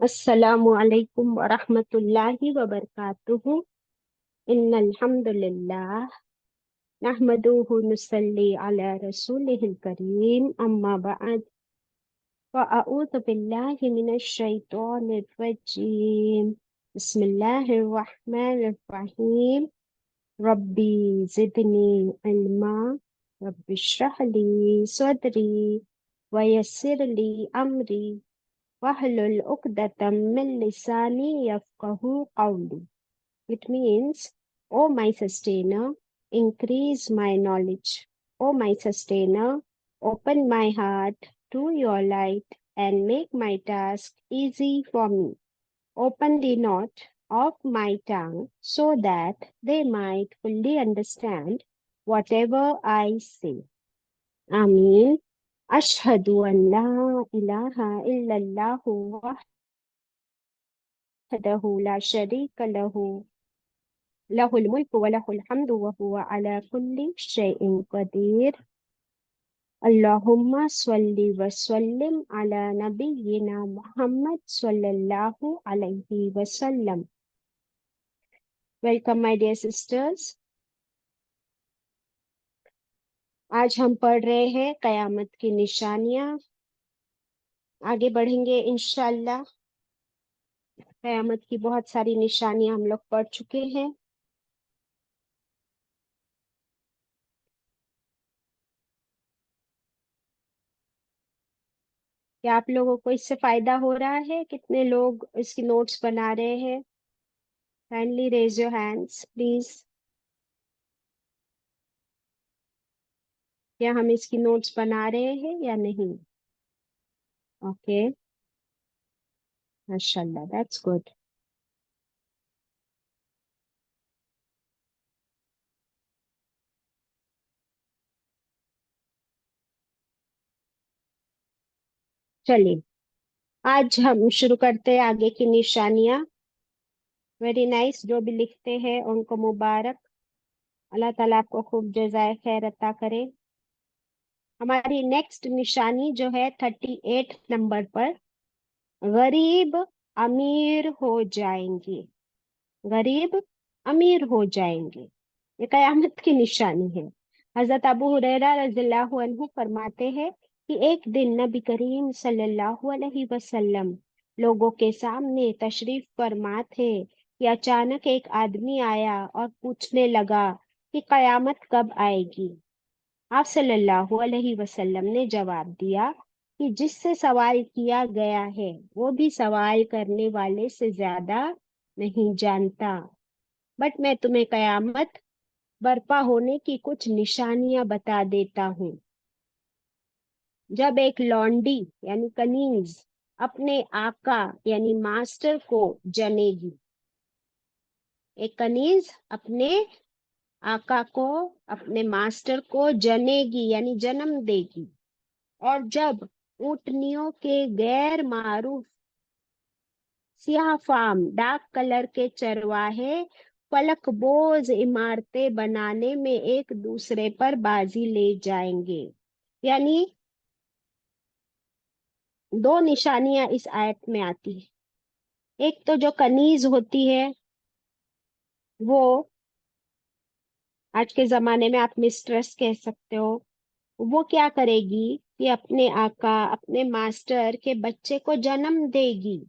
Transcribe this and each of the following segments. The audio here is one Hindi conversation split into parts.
अस्सलामु अलैकुम वरहमतुल्लाहि वबरकातुहू। इन्नल हम्दुलिल्लाह नहमदुहु नुसल्ली अला रसूलिहिल करीम अम्मा बअद फ़अऊज़ु बिल्लाहि मिनश शैतानिर रजीम। बिस्मिल्लाहिर रहमानिर रहीम। रब्बी ज़िदनी इल्मा। रब्बि इश्रह ली सदरी वयस्सिर ली अमरी wahlul uqdatam min lisani yafqahu qawli. It means, O my sustainer, increase my knowledge. O my sustainer, open my heart to your light and make my task easy for me. Open the knot of my tongue so that they might fully understand whatever I say. Ameen. Ashhadu an la ilaha illallah वहदहु ला शरीक लहु लहुल मुल्क व लहुल हम्दु व हुवा अला कुल्ली शैइन कदीर। अल्लाहुम्मा स्वल्ली व सल्लिम अला नबिय्यिना मुहम्मद सल्लल्लाहु अलैहि वसल्लम। Welcome my dear sisters. आज हम पढ़ रहे हैं कयामत की निशानियां। आगे बढ़ेंगे इंशाल्लाह। कयामत की बहुत सारी निशानियां हम लोग पढ़ चुके हैं। क्या आप लोगों को इससे फायदा हो रहा है? कितने लोग इसकी नोट्स बना रहे हैं? Kindly raise your hands please. क्या हम इसकी नोट्स बना रहे हैं या नहीं? ओके, माशाल्लाह, दैट्स गुड। चलिए, आज हम शुरू करते हैं आगे की निशानियां। Very nice. जो भी लिखते हैं उनको मुबारक। अल्लाह ताला आपको खूब जज़ाए खैर अता करे। हमारी नेक्स्ट निशानी जो है 38 नंबर पर, गरीब अमीर हो जाएंगे। गरीब अमीर हो जाएंगे, ये कयामत की निशानी है। हजरत अबू हुरैरा रज़ियल्लाहु अन्हु फरमाते हैं कि एक दिन नबी करीम सल्लल्लाहु अलैहि वसल्लम लोगों के सामने तशरीफ फरमा थे कि अचानक एक आदमी आया और पूछने लगा कि कयामत कब आएगी। आप सल्लल्लाहु अलैहि वसल्लम ने जवाब दिया कि जिससे सवाल किया गया है वो भी सवाल करने वाले से ज्यादा नहीं जानता। बट मैं तुम्हें कयामत बर्पा होने की कुछ निशानियां बता देता हूँ। जब एक लौंडी यानी कनीज अपने आका यानी मास्टर को जनेगी। एक कनीज अपने आका को, अपने मास्टर को जनेगी यानी जन्म देगी। और जब ऊँटनियों के गैर मारूफ सियाह फार्म डार्क कलर के चरवाहे फलकबोज इमारतें बनाने में एक दूसरे पर बाजी ले जाएंगे। यानी दो निशानियां इस आयत में आती है। एक तो जो कनीज होती है वो, आज के जमाने में आप मिस्ट्रेस कह सकते हो, वो क्या करेगी कि अपने आका, अपने मास्टर के बच्चे को जन्म देगी।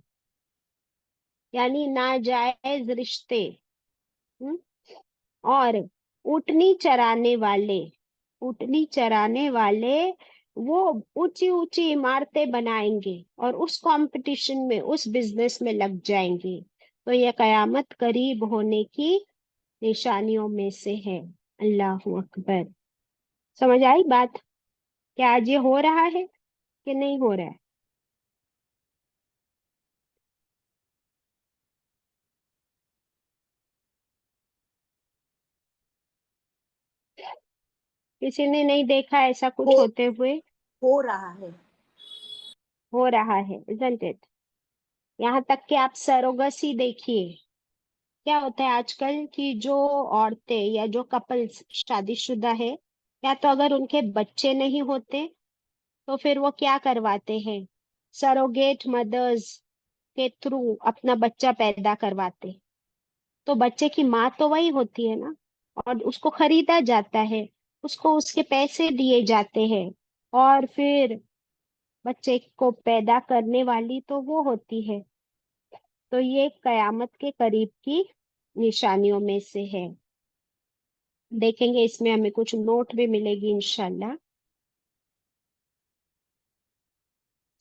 यानी नाजायज रिश्ते। हम्म? और ऊँटनी चराने वाले, ऊँटनी चराने वाले वो ऊंची ऊंची इमारतें बनाएंगे और उस कंपटीशन में, उस बिजनेस में लग जाएंगे। तो यह कयामत करीब होने की निशानियों में से है। अल्लाहु अकबर। समझ आई बात? क्या आज ये हो रहा है कि नहीं हो रहा है? किसी ने नहीं देखा ऐसा हो कुछ होते हुए? हो रहा है। हो रहा है, इजंट इट? यहाँ तक कि आप सरोगसी देखिए। क्या होता है आजकल कि जो औरतें या जो कपल्स शादीशुदा है, या तो अगर उनके बच्चे नहीं होते तो फिर वो क्या करवाते हैं, सरोगेट मदर्स के थ्रू अपना बच्चा पैदा करवाते, तो बच्चे की माँ तो वही होती है ना, और उसको खरीदा जाता है, उसको उसके पैसे दिए जाते हैं, और फिर बच्चे को पैदा करने वाली तो वो होती है। तो ये कयामत के करीब की निशानियों में से है। देखेंगे इसमें हमें कुछ नोट भी मिलेगी इंशाल्लाह।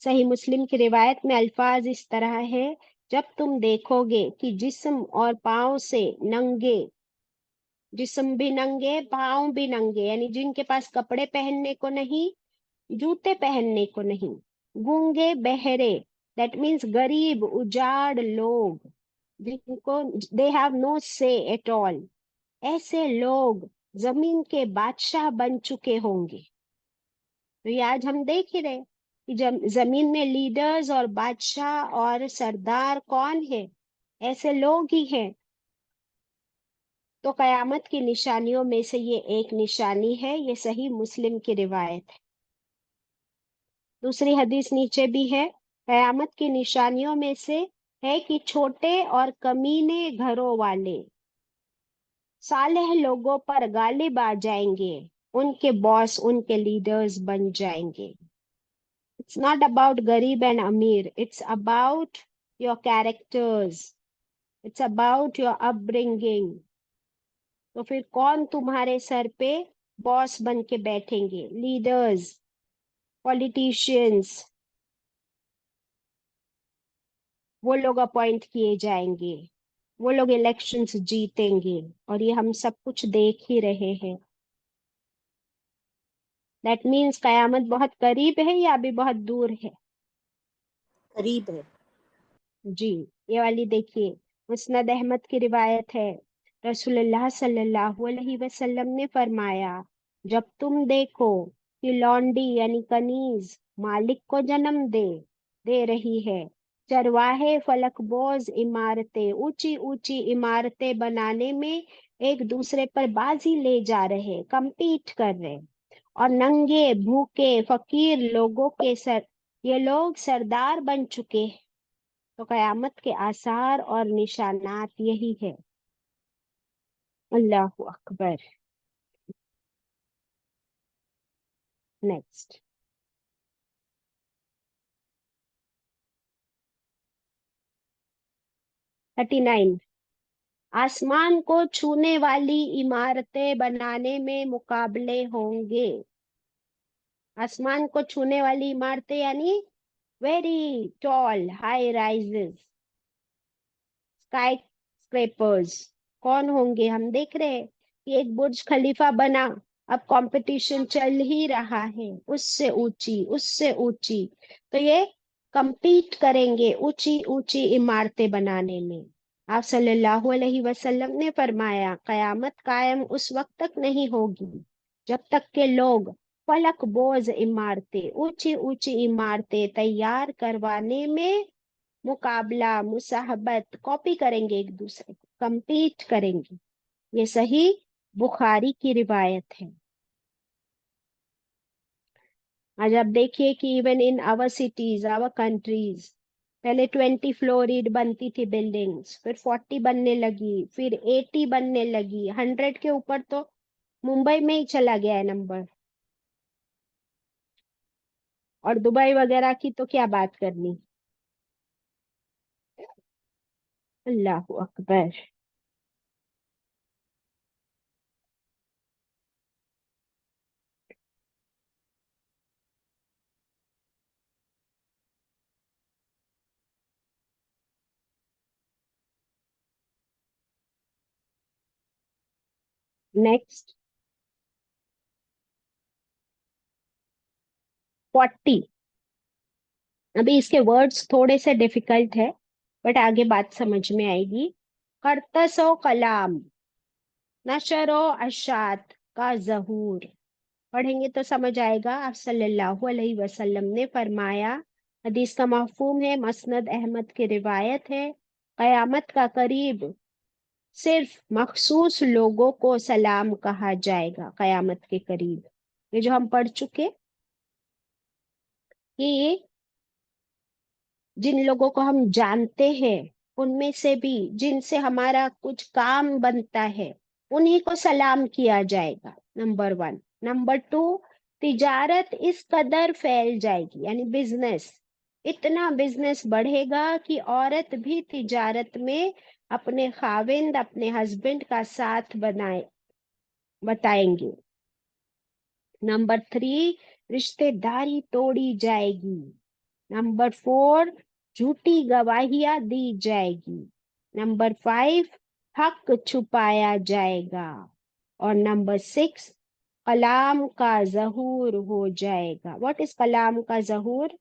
सही मुस्लिम की रिवायत में अल्फाज इस तरह है, जब तुम देखोगे कि जिस्म और पाँव से नंगे, जिस्म भी नंगे पाँव भी नंगे, यानी जिनके पास कपड़े पहनने को नहीं, जूते पहनने को नहीं, गूंगे बहरे, दैट मीन्स गरीब उजाड़ लोग, जिनको दे हैव नो से एट ऑल, ऐसे लोग जमीन के बादशाह बन चुके होंगे। तो ये आज हम देख ही रहे कि जमीन में लीडर्स और बादशाह और सरदार कौन है, ऐसे लोग ही हैं। तो कयामत की निशानियों में से ये एक निशानी है, ये सही मुस्लिम की रिवायत है। दूसरी हदीस नीचे भी है, कयामत की निशानियों में से है कि छोटे और कमीने घरों वाले सालेह लोगों पर गालिब आ जाएंगे, उनके बॉस उनके लीडर्स बन जाएंगे। इट्स नॉट अबाउट गरीब एंड अमीर, it's about your characters, it's about your upbringing. तो फिर कौन तुम्हारे सर पे बॉस बन के बैठेंगे? लीडर्स, पॉलिटिशियंस, वो लोग अपॉइंट किए जाएंगे, वो लोग इलेक्शंस जीतेंगे, और ये हम सब कुछ देख ही रहे हैं। दैट मीन्स कयामत बहुत करीब है या अभी बहुत दूर है? करीब है। जी। ये वाली देखिए, मुस्नद अहमद की रिवायत है, रसूलुल्लाह सल्लल्लाहु अलैहि वसल्लम ने फरमाया, जब तुम देखो कि लौंडी यानी कनीज मालिक को जन्म दे रही है, चरवाहे फलकबोज इमारतें, ऊंची ऊंची इमारतें बनाने में एक दूसरे पर बाजी ले जा रहे, compete कर रहे, और नंगे भूखे फकीर लोगों के सर, ये लोग सरदार बन चुके हैं। तो कयामत के आसार और निशानात यही है। अल्लाह अकबर। नेक्स्ट। 39। आसमान को छूने वाली इमारतें बनाने में मुकाबले होंगे। आसमान को छूने वाली इमारतें यानी very tall high rises, sky scrapers कौन होंगे? हम देख रहे हैं कि एक बुर्ज खलीफा बना, अब कंपटीशन चल ही रहा है, उससे ऊंची उससे ऊंची। तो ये compete करेंगे ऊंची ऊंची इमारतें बनाने में। आप सल्लल्लाहु अलैहि वसल्लम ने फरमाया, कयामत कायम उस वक्त तक नहीं होगी जब तक के लोग फलक बोझ इमारतें, ऊंची ऊंची इमारतें तैयार करवाने में मुकाबला, मुसाहबत, कॉपी करेंगे, एक दूसरे को compete करेंगे। ये सही बुखारी की रिवायत है। आज आप देखिए कि even in our cities, our countries, पहले 20 फ्लोरिड बनती थी बिल्डिंग्स, फिर 40 बनने लगी, फिर 80 बनने लगी, 100 के ऊपर तो मुंबई में ही चला गया है नंबर, और दुबई वगैरह की तो क्या बात करनी। अल्लाह अकबर। नेक्स्ट। 40। अभी इसके वर्ड्स थोड़े से डिफिकल्ट है, बट आगे बात समझ में आएगी। कर्तसो कलाम, नशरो अशात का जहूर, पढ़ेंगे तो समझ आएगा। आप सल्लल्लाहु अलैहि वसल्लम ने फरमाया, हदीस का मफहूम है, मसनद अहमद की रिवायत है, कयामत का करीब सिर्फ मखसूस लोगों को सलाम कहा जाएगा। कयामत के करीब, ये जो हम पढ़ चुके कि जिन लोगों को हम जानते हैं उनमें से भी, जिनसे हमारा कुछ काम बनता है, उन्हीं को सलाम किया जाएगा। Number one. नंबर टू, तिजारत इस कदर फैल जाएगी, यानी बिजनेस, इतना बिजनेस बढ़ेगा कि औरत भी तिजारत में अपने खाविंद, अपने हस्बैंड का साथ बताएंगे। नंबर थ्री, रिश्तेदारी तोड़ी जाएगी। नंबर फोर, झूठी गवाहियां दी जाएगी। नंबर फाइव, हक छुपाया जाएगा। और नंबर सिक्स, कलाम का जहूर हो जाएगा। व्हाट इज कलाम का जहूर?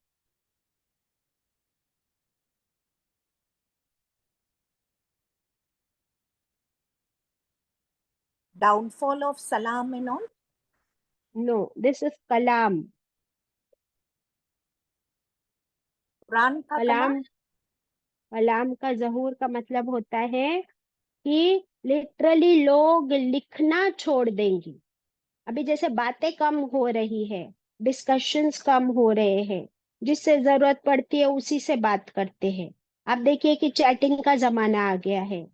Downfall of Salam and all. No, this is कलाम। कुरान का कलाम। कलाम, कलाम का जहूर का मतलब होता है कि लिटरली लोग लिखना छोड़ देंगे। अभी जैसे बातें कम हो रही है, डिस्कशंस कम हो रहे हैं, जिससे जरूरत पड़ती है उसी से बात करते हैं। आप देखिए कि चैटिंग का जमाना आ गया है।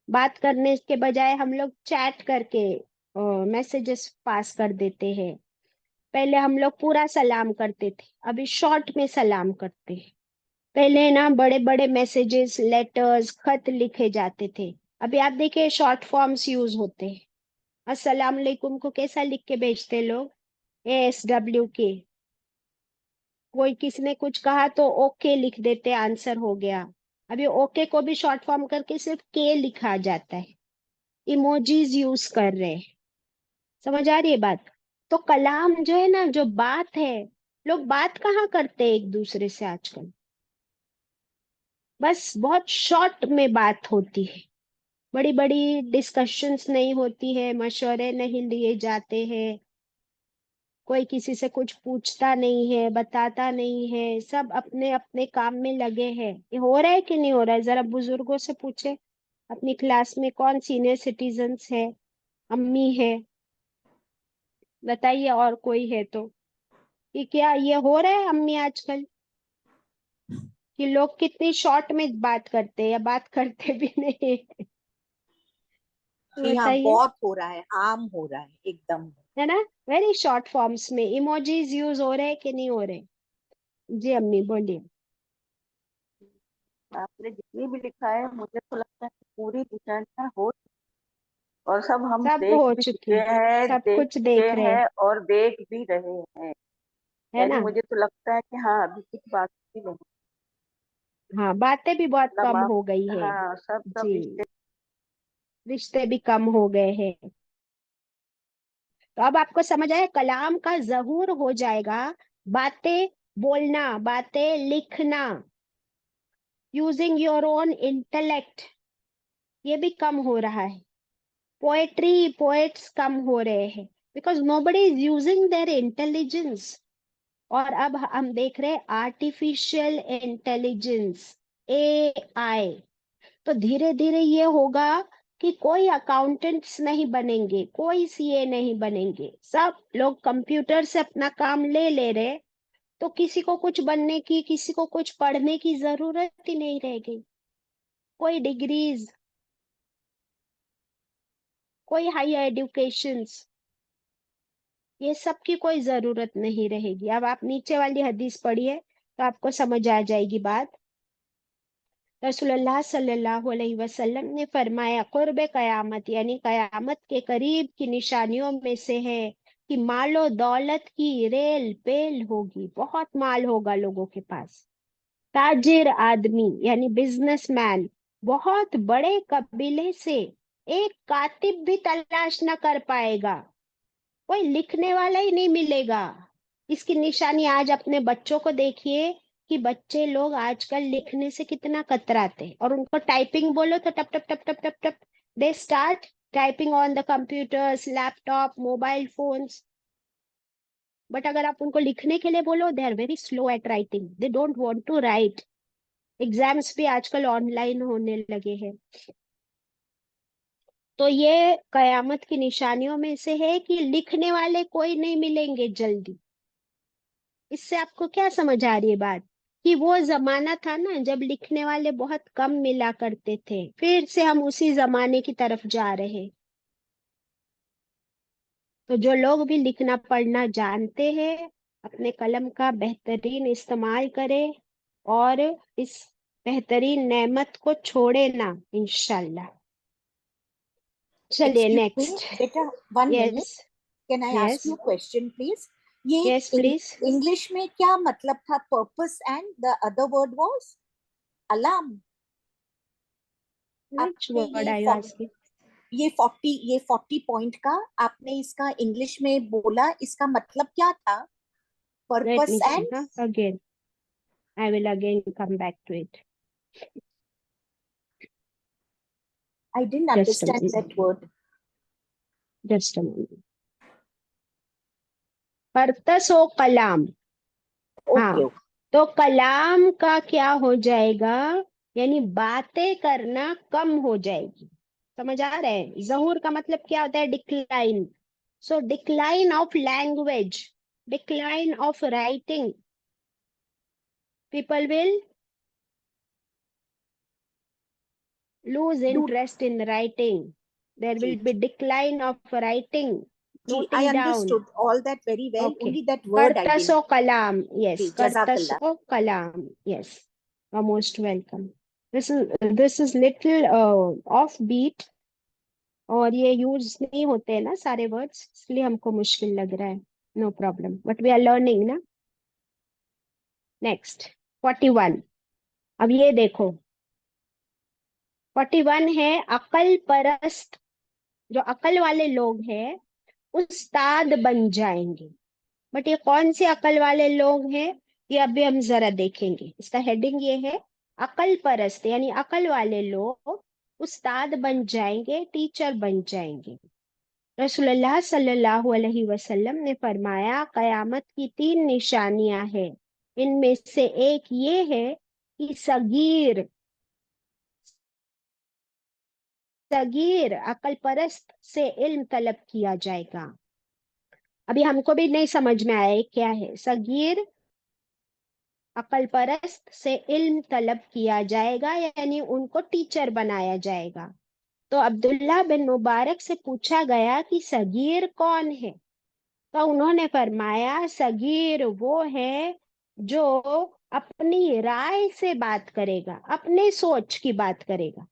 बात करने के बजाय हम लोग चैट करके मैसेजेस पास कर देते हैं। पहले हम लोग पूरा सलाम करते थे, अभी शॉर्ट में सलाम करते हैं। पहले ना बड़े बड़े मैसेजेस, लेटर्स, खत लिखे जाते थे। अभी आप देखिए शॉर्ट फॉर्म्स यूज होते हैं। अस्सलाम वालेकुम को कैसा लिख के भेजते लोग? ASWK। कोई किसी ने कुछ कहा तो ओके लिख देते, आंसर हो गया। अभी ओके को भी शॉर्ट फॉर्म करके सिर्फ के लिखा जाता है। इमोजीज यूज कर रहे हैं। समझ आ रही है बात? तो कलाम जो है ना, जो बात है, लोग बात कहाँ करते हैं एक दूसरे से आजकल? बस बहुत शॉर्ट में बात होती है। बड़ी बड़ी डिस्कशंस नहीं होती है, मशवरे नहीं लिए जाते हैं। कोई किसी से कुछ पूछता नहीं है, बताता नहीं है, सब अपने अपने काम में लगे हैं। ये हो रहा है कि नहीं हो रहा है? जरा बुजुर्गों से पूछे, अपनी क्लास में कौन सीनियर सिटीजन्स है, अम्मी है, बताइए, और कोई है तो, कि क्या ये हो रहा है अम्मी आजकल, कि लोग कितनी शॉर्ट में बात करते हैं या बात करते भी नहीं? जी हाँ, बताइए। बहुत हो रहा है, आम हो रहा है एकदम। है ना? वेरी शॉर्ट फॉर्म्स में इमोजीज यूज हो रहे हैं कि नहीं हो रहे? जी अम्मी बोलिए। आपने जितनी भी लिखा है मुझे तो लगता है कि पूरी दुनिया में हो, और सब हम सब देख हो भी चुके, चुके हैं, सब देख कुछ चुके देख रहे, हैं और देख भी रहे हैं। है यानी ना? मुझे तो लगता है कि हाँ, अभी कुछ बाकी नहीं। हाँ, बातें भी बहुत मतलब कम आप, हो गई है। हाँ, सब जी, रिश्ते। रिश्ते भी कम हो गए हैं। तो अब आपको समझ आया, कलाम का जहूर हो जाएगा। बातें बोलना, बातें लिखना, यूजिंग योर ओन इंटेलेक्ट, ये भी कम हो रहा है। पोएट्री, पोएट्स कम हो रहे हैं, because nobody is using their intelligence. और अब हम देख रहे हैं आर्टिफिशियल इंटेलिजेंस, AI। तो धीरे धीरे ये होगा कि कोई अकाउंटेंट्स नहीं बनेंगे, कोई CA नहीं बनेंगे, सब लोग कंप्यूटर से अपना काम ले ले रहे। तो किसी को कुछ बनने की, किसी को कुछ पढ़ने की जरूरत ही नहीं रह गई। कोई डिग्रीज, कोई हायर एजुकेशंस, ये सब की कोई जरूरत नहीं रहेगी। अब आप नीचे वाली हदीस पढ़िए तो आपको समझ आ जाएगी बात। रसूलुल्लाह सल्लल्लाहु अलैहि वसल्लम ने फरमाया, कुर्ब कयामत, यानी कयामत के करीब की निशानियों में से है कि मालो दौलत की रेल पेल होगी, बहुत माल होगा लोगों के पास। ताजिर आदमी यानी बिजनेसमैन बहुत बड़े कबीले से एक कातिब भी तलाश न कर पाएगा, कोई लिखने वाला ही नहीं मिलेगा। इसकी निशानी आज अपने बच्चों को देखिए कि बच्चे लोग आजकल लिखने से कितना कतराते हैं, और उनको टाइपिंग बोलो तो टप टप टप टप टप टप they start typing on the computers, laptop, mobile phones. But अगर आप उनको लिखने के लिए बोलो, they are very slow at writing, they don't want to write. Exams भी आजकल ऑनलाइन होने लगे हैं। तो ये कयामत की निशानियों में से है कि लिखने वाले कोई नहीं मिलेंगे जल्दी। इससे आपको क्या समझ आ रही है बात? कि वो जमाना था ना जब लिखने वाले बहुत कम मिला करते थे, फिर से हम उसी जमाने की तरफ जा रहे हैं। तो जो लोग भी लिखना पढ़ना जानते हैं अपने कलम का बेहतरीन इस्तेमाल करें और इस बेहतरीन नेमत को छोड़े ना, इंशाल्लाह। चलिए Excuse me, नेक्स्ट। बेटा, 1 minute. Yes Can I ask yes you a question, please? ये यस प्लीज। इंग्लिश में क्या मतलब था? Purpose and the other word was alarm. Which आपने वर्ड आर यू आस्किंग? ये 40 पॉइंट का आपने इसका इंग्लिश में बोला, इसका मतलब क्या था? Let purpose me see, and. हाँ again, I will again come back to it. I didn't just a understand that word. Just a moment. परतसो कलाम। Okay, हाँ, okay. तो कलाम का क्या हो जाएगा, यानी बातें करना कम हो जाएगी। समझ आ रहा है? जहूर का मतलब क्या होता है? Decline. So decline of language, decline of writing, people will lose Do interest in writing. There will जी, be decline of writing, जी, I noting down. understood all that very well. Okay. Only that word I didn't. Kartaso kalam. Yes, जी, जज़ाकल्लाह. kartaso kalam. Yes. You're most welcome. This is little offbeat, और ये यूज नहीं होते हैं ना सारे वर्ड्स, इसलिए हमको मुश्किल लग रहा है। No problem, but we are learning ना। नेक्स्ट 41। अब ये देखो, 41 है अकल परस्त। जो अकल वाले लोग हैं उस्ताद बन जाएंगे। बट ये कौन से अकल वाले लोग हैं, ये अभी हम जरा देखेंगे। इसका हेडिंग ये है, अकल परस्त यानी अकल वाले लोग उस्ताद बन जाएंगे, टीचर बन जाएंगे। रसूलुल्लाह सल्लल्लाहु अलैहि वसल्लम ने फरमाया, कयामत की 3 निशानियां हैं। इनमें से एक ये है कि सगीर सगीर अकल परस्त से इल्म तलब किया जाएगा। अभी हमको भी नहीं समझ में आया ये क्या है। सगीर अकल परस्त से इल्म तलब किया जाएगा, यानी उनको टीचर बनाया जाएगा। तो अब्दुल्ला बिन मुबारक से पूछा गया कि सगीर कौन है, तो उन्होंने फरमाया, सगीर वो है जो अपनी राय से बात करेगा, अपने सोच की बात करेगा।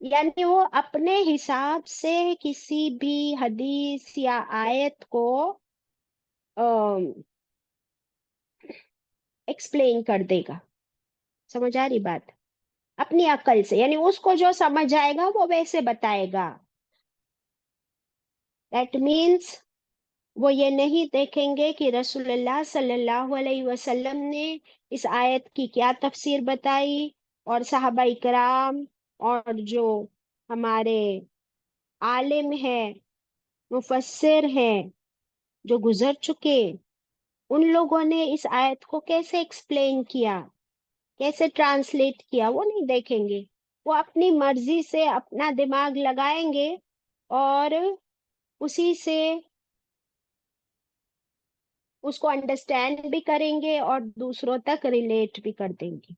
यानी वो अपने हिसाब से किसी भी हदीस या आयत को एक्सप्लेन कर देगा। समझ आ रही बात? अपनी अकल से, यानी उसको जो समझ आएगा वो वैसे बताएगा। दैट मीन्स वो ये नहीं देखेंगे कि रसूलुल्लाह सल्लल्लाहु अलैहि वसल्लम ने इस आयत की क्या तफसीर बताई, और सहाबा इकराम और जो हमारे आलिम है, मुफस्सिर हैं, जो गुजर चुके, उन लोगों ने इस आयत को कैसे एक्सप्लेन किया, कैसे ट्रांसलेट किया, वो नहीं देखेंगे। वो अपनी मर्जी से अपना दिमाग लगाएंगे और उसी से उसको अंडरस्टैंड भी करेंगे और दूसरों तक रिलेट भी कर देंगे।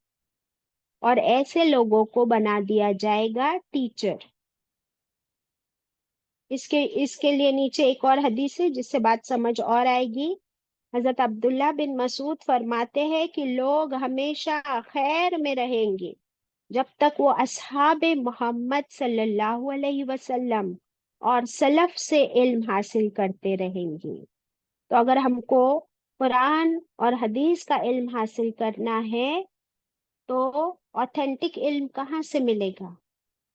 और ऐसे लोगों को बना दिया जाएगा टीचर। इसके लिए नीचे एक और हदीस है जिससे बात समझ और आएगी। हजरत अब्दुल्ला बिन मसूद फरमाते हैं कि लोग हमेशा खैर में रहेंगे जब तक वो असहाब मोहम्मद सल्लल्लाहु अलैहि वसल्लम और सलफ से इल्म हासिल करते रहेंगे। तो अगर हमको कुरान और हदीस का इल्म हासिल करना है तो ऑथेंटिक इल्म कहाँ से मिलेगा?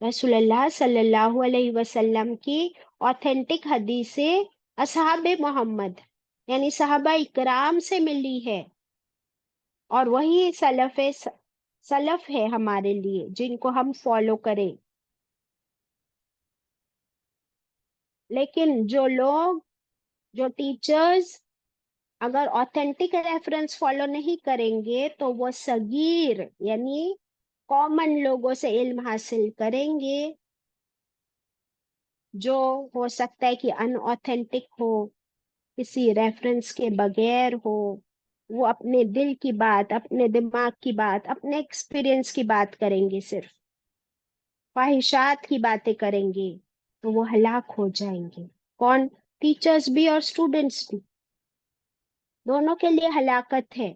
रसूलुल्लाह सल्लल्लाहु अलैहि वसल्लम की ऑथेंटिक हदीसें असहाब मोहम्मद यानी सहाबा इकराम से मिली है, और वही सलफ है हमारे लिए जिनको हम फॉलो करें। लेकिन जो टीचर्स अगर ऑथेंटिक रेफरेंस फॉलो नहीं करेंगे तो वो सगीर यानी कॉमन लोगों से इल्म हासिल करेंगे, जो हो सकता है कि अनऑथेंटिक हो, किसी रेफरेंस के बगैर हो, वो अपने दिल की बात, अपने दिमाग की बात, अपने एक्सपीरियंस की बात करेंगे, सिर्फ ख्वाहिशात की बातें करेंगे, तो वो हलाक हो जाएंगे। कौन? टीचर्स भी और स्टूडेंट्स भी, दोनों के लिए हलाकत है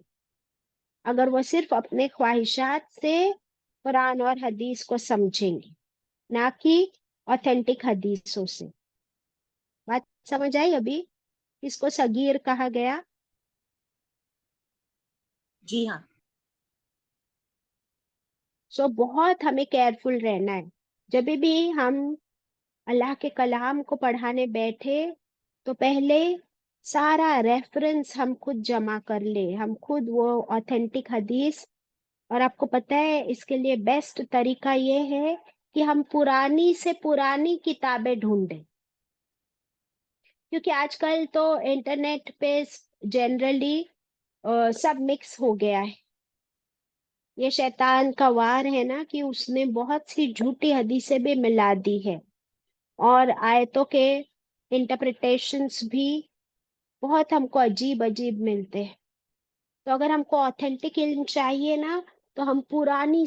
अगर वो सिर्फ अपने ख्वाहिशात से कुरान और हदीस को समझेंगे, ना कि ऑथेंटिक हदीसों से। बात समझ आई अभी? किसको सगीर कहा गया? जी हाँ। सो बहुत हमें केयरफुल रहना है। जब भी हम अल्लाह के कलाम को पढ़ाने बैठे, तो पहले सारा रेफरेंस हम खुद जमा कर ले, हम खुद वो ऑथेंटिक हदीस। और आपको पता है इसके लिए बेस्ट तरीका ये है कि हम पुरानी से पुरानी किताबें ढूंढें, क्योंकि आजकल तो इंटरनेट पे जनरली सब मिक्स हो गया है। ये शैतान का वार है ना, कि उसने बहुत सी झूठी हदीसें भी मिला दी है, और आयतों के इंटरप्रिटेशंस भी बहुत हमको अजीब अजीब मिलते हैं। तो अगर हमको ऑथेंटिक इल्म चाहिए ना, तो हम पुरानी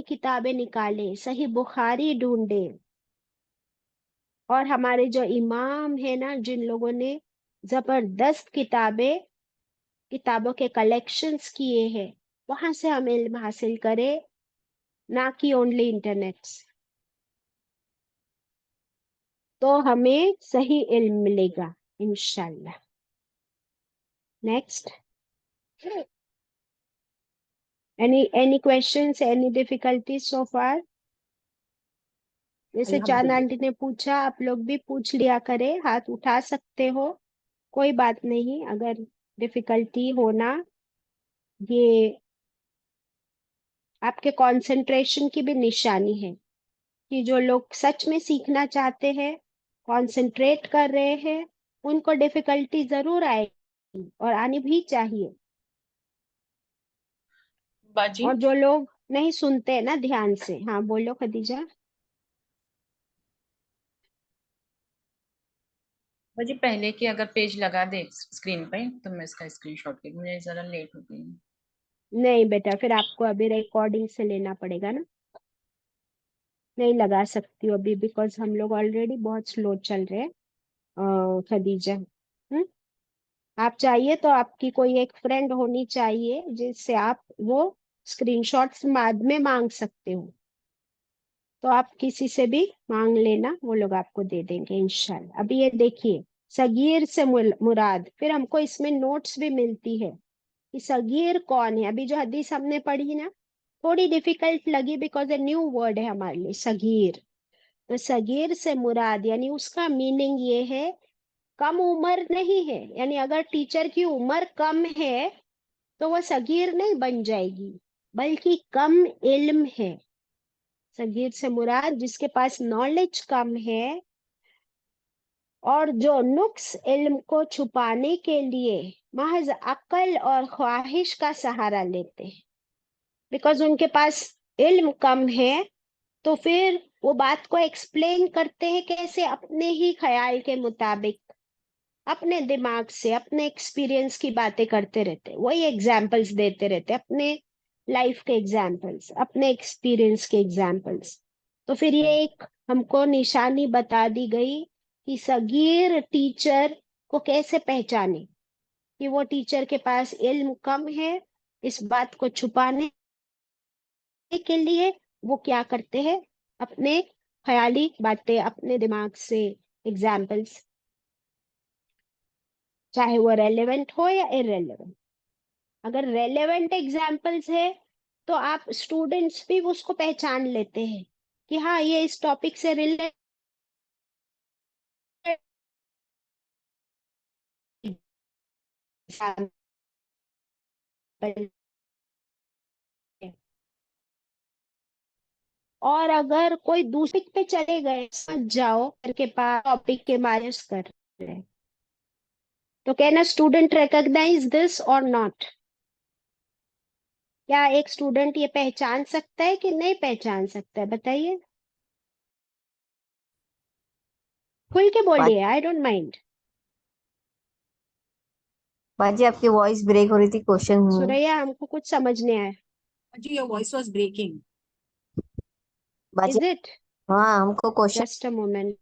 किताबें निकालें, सही बुखारी ढूंढे, और हमारे जो इमाम है ना, जिन लोगों ने जबरदस्त किताबों के कलेक्शंस किए हैं, वहां से हम इल्म हासिल करें, ना कि ओनली इंटरनेट से। तो हमें सही इल्म मिलेगा इंशाल्लाह। Next, any questions, any difficulties so far? जैसे चांद अल्हम्दुलिल्लाह। आंटी ने पूछा, आप लोग भी पूछ लिया करें, हाथ उठा सकते हो, कोई बात नहीं। अगर डिफिकल्टी होना, ये आपके कंसंट्रेशन की भी निशानी है, कि जो लोग सच में सीखना चाहते हैं, कंसंट्रेट कर रहे हैं, उनको डिफिकल्टी जरूर आएगी, और आनी भी चाहिए। बाजी, और जो लोग नहीं सुनते हैं ना ध्यान से, हाँ बोलो खदीजा। मुझे पहले की अगर पेज लगा दे स्क्रीन पे तो मैं इसका स्क्रीनशॉट ले, मुझे जरा लेट हो गई। नहीं बेटा, फिर आपको अभी रिकॉर्डिंग से लेना पड़ेगा ना। नहीं लगा सकती हूँ अभी, बिकॉज हम लोग ऑलरेडी बहुत स्लो चल रहे हैं। खदीजा, आप चाहिए तो आपकी कोई एक फ्रेंड होनी चाहिए, जिससे आप वो स्क्रीनशॉट्स बाद में मांग सकते हो। तो आप किसी से भी मांग लेना, वो लोग आपको दे देंगे इंशाल्लाह। अभी ये देखिए, सगीर से मुराद, फिर हमको इसमें नोट्स भी मिलती है कि सगीर कौन है। अभी जो हदीस हमने पढ़ी ना, थोड़ी डिफिकल्ट लगी, बिकॉज ए न्यू वर्ड है हमारे लिए सगीर। तो सगीर से मुराद यानी उसका मीनिंग ये है, कम उम्र नहीं है, यानी अगर टीचर की उम्र कम है तो वो सगीर नहीं बन जाएगी, बल्कि कम इल्म है। सगीर से मुराद जिसके पास नॉलेज कम है, और जो नुक्स इल्म को छुपाने के लिए महज अक्ल और ख्वाहिश का सहारा लेते हैं। बिकॉज उनके पास इल्म कम है, तो फिर वो बात को एक्सप्लेन करते हैं कैसे? अपने ही ख्याल के मुताबिक, अपने दिमाग से, अपने एक्सपीरियंस की बातें करते रहते, वही एग्जाम्पल्स देते रहते, अपने लाइफ के एग्जाम्पल्स, अपने एक्सपीरियंस के एग्जाम्पल्स। तो फिर ये एक हमको निशानी बता दी गई कि सगीर टीचर को कैसे पहचाने, कि वो टीचर के पास इल्म कम है। इस बात को छुपाने के लिए वो क्या करते हैं? अपने ख्याली बातें, अपने दिमाग से एग्जाम्पल्स, चाहे वो रेलेवेंट हो या इरेलेवेंट। अगर रेलेवेंट एग्जाम्पल्स है, तो आप स्टूडेंट्स भी उसको पहचान लेते हैं कि हाँ, ये इस टॉपिक से रिलेटेड एग्जाम्पल है। और अगर कोई दूसरे पे चले गए, समझ जाओ के पास टॉपिक के बारे में कर रहे हैं, तो can a student recognise this और नॉट? क्या एक स्टूडेंट ये पहचान सकता है कि नहीं पहचान सकता है? बताइए, खुल के बोलिए, आई डोंट माइंड। बाजी आपकी वॉइस ब्रेक हो रही थी क्वेश्चन। सुरैया हमको कुछ समझ नहीं आया। जी योर वॉइस वाज ब्रेकिंग। बाजी इज इट? हाँ हमको क्वेश्चन। जस्ट अ मोमेंट,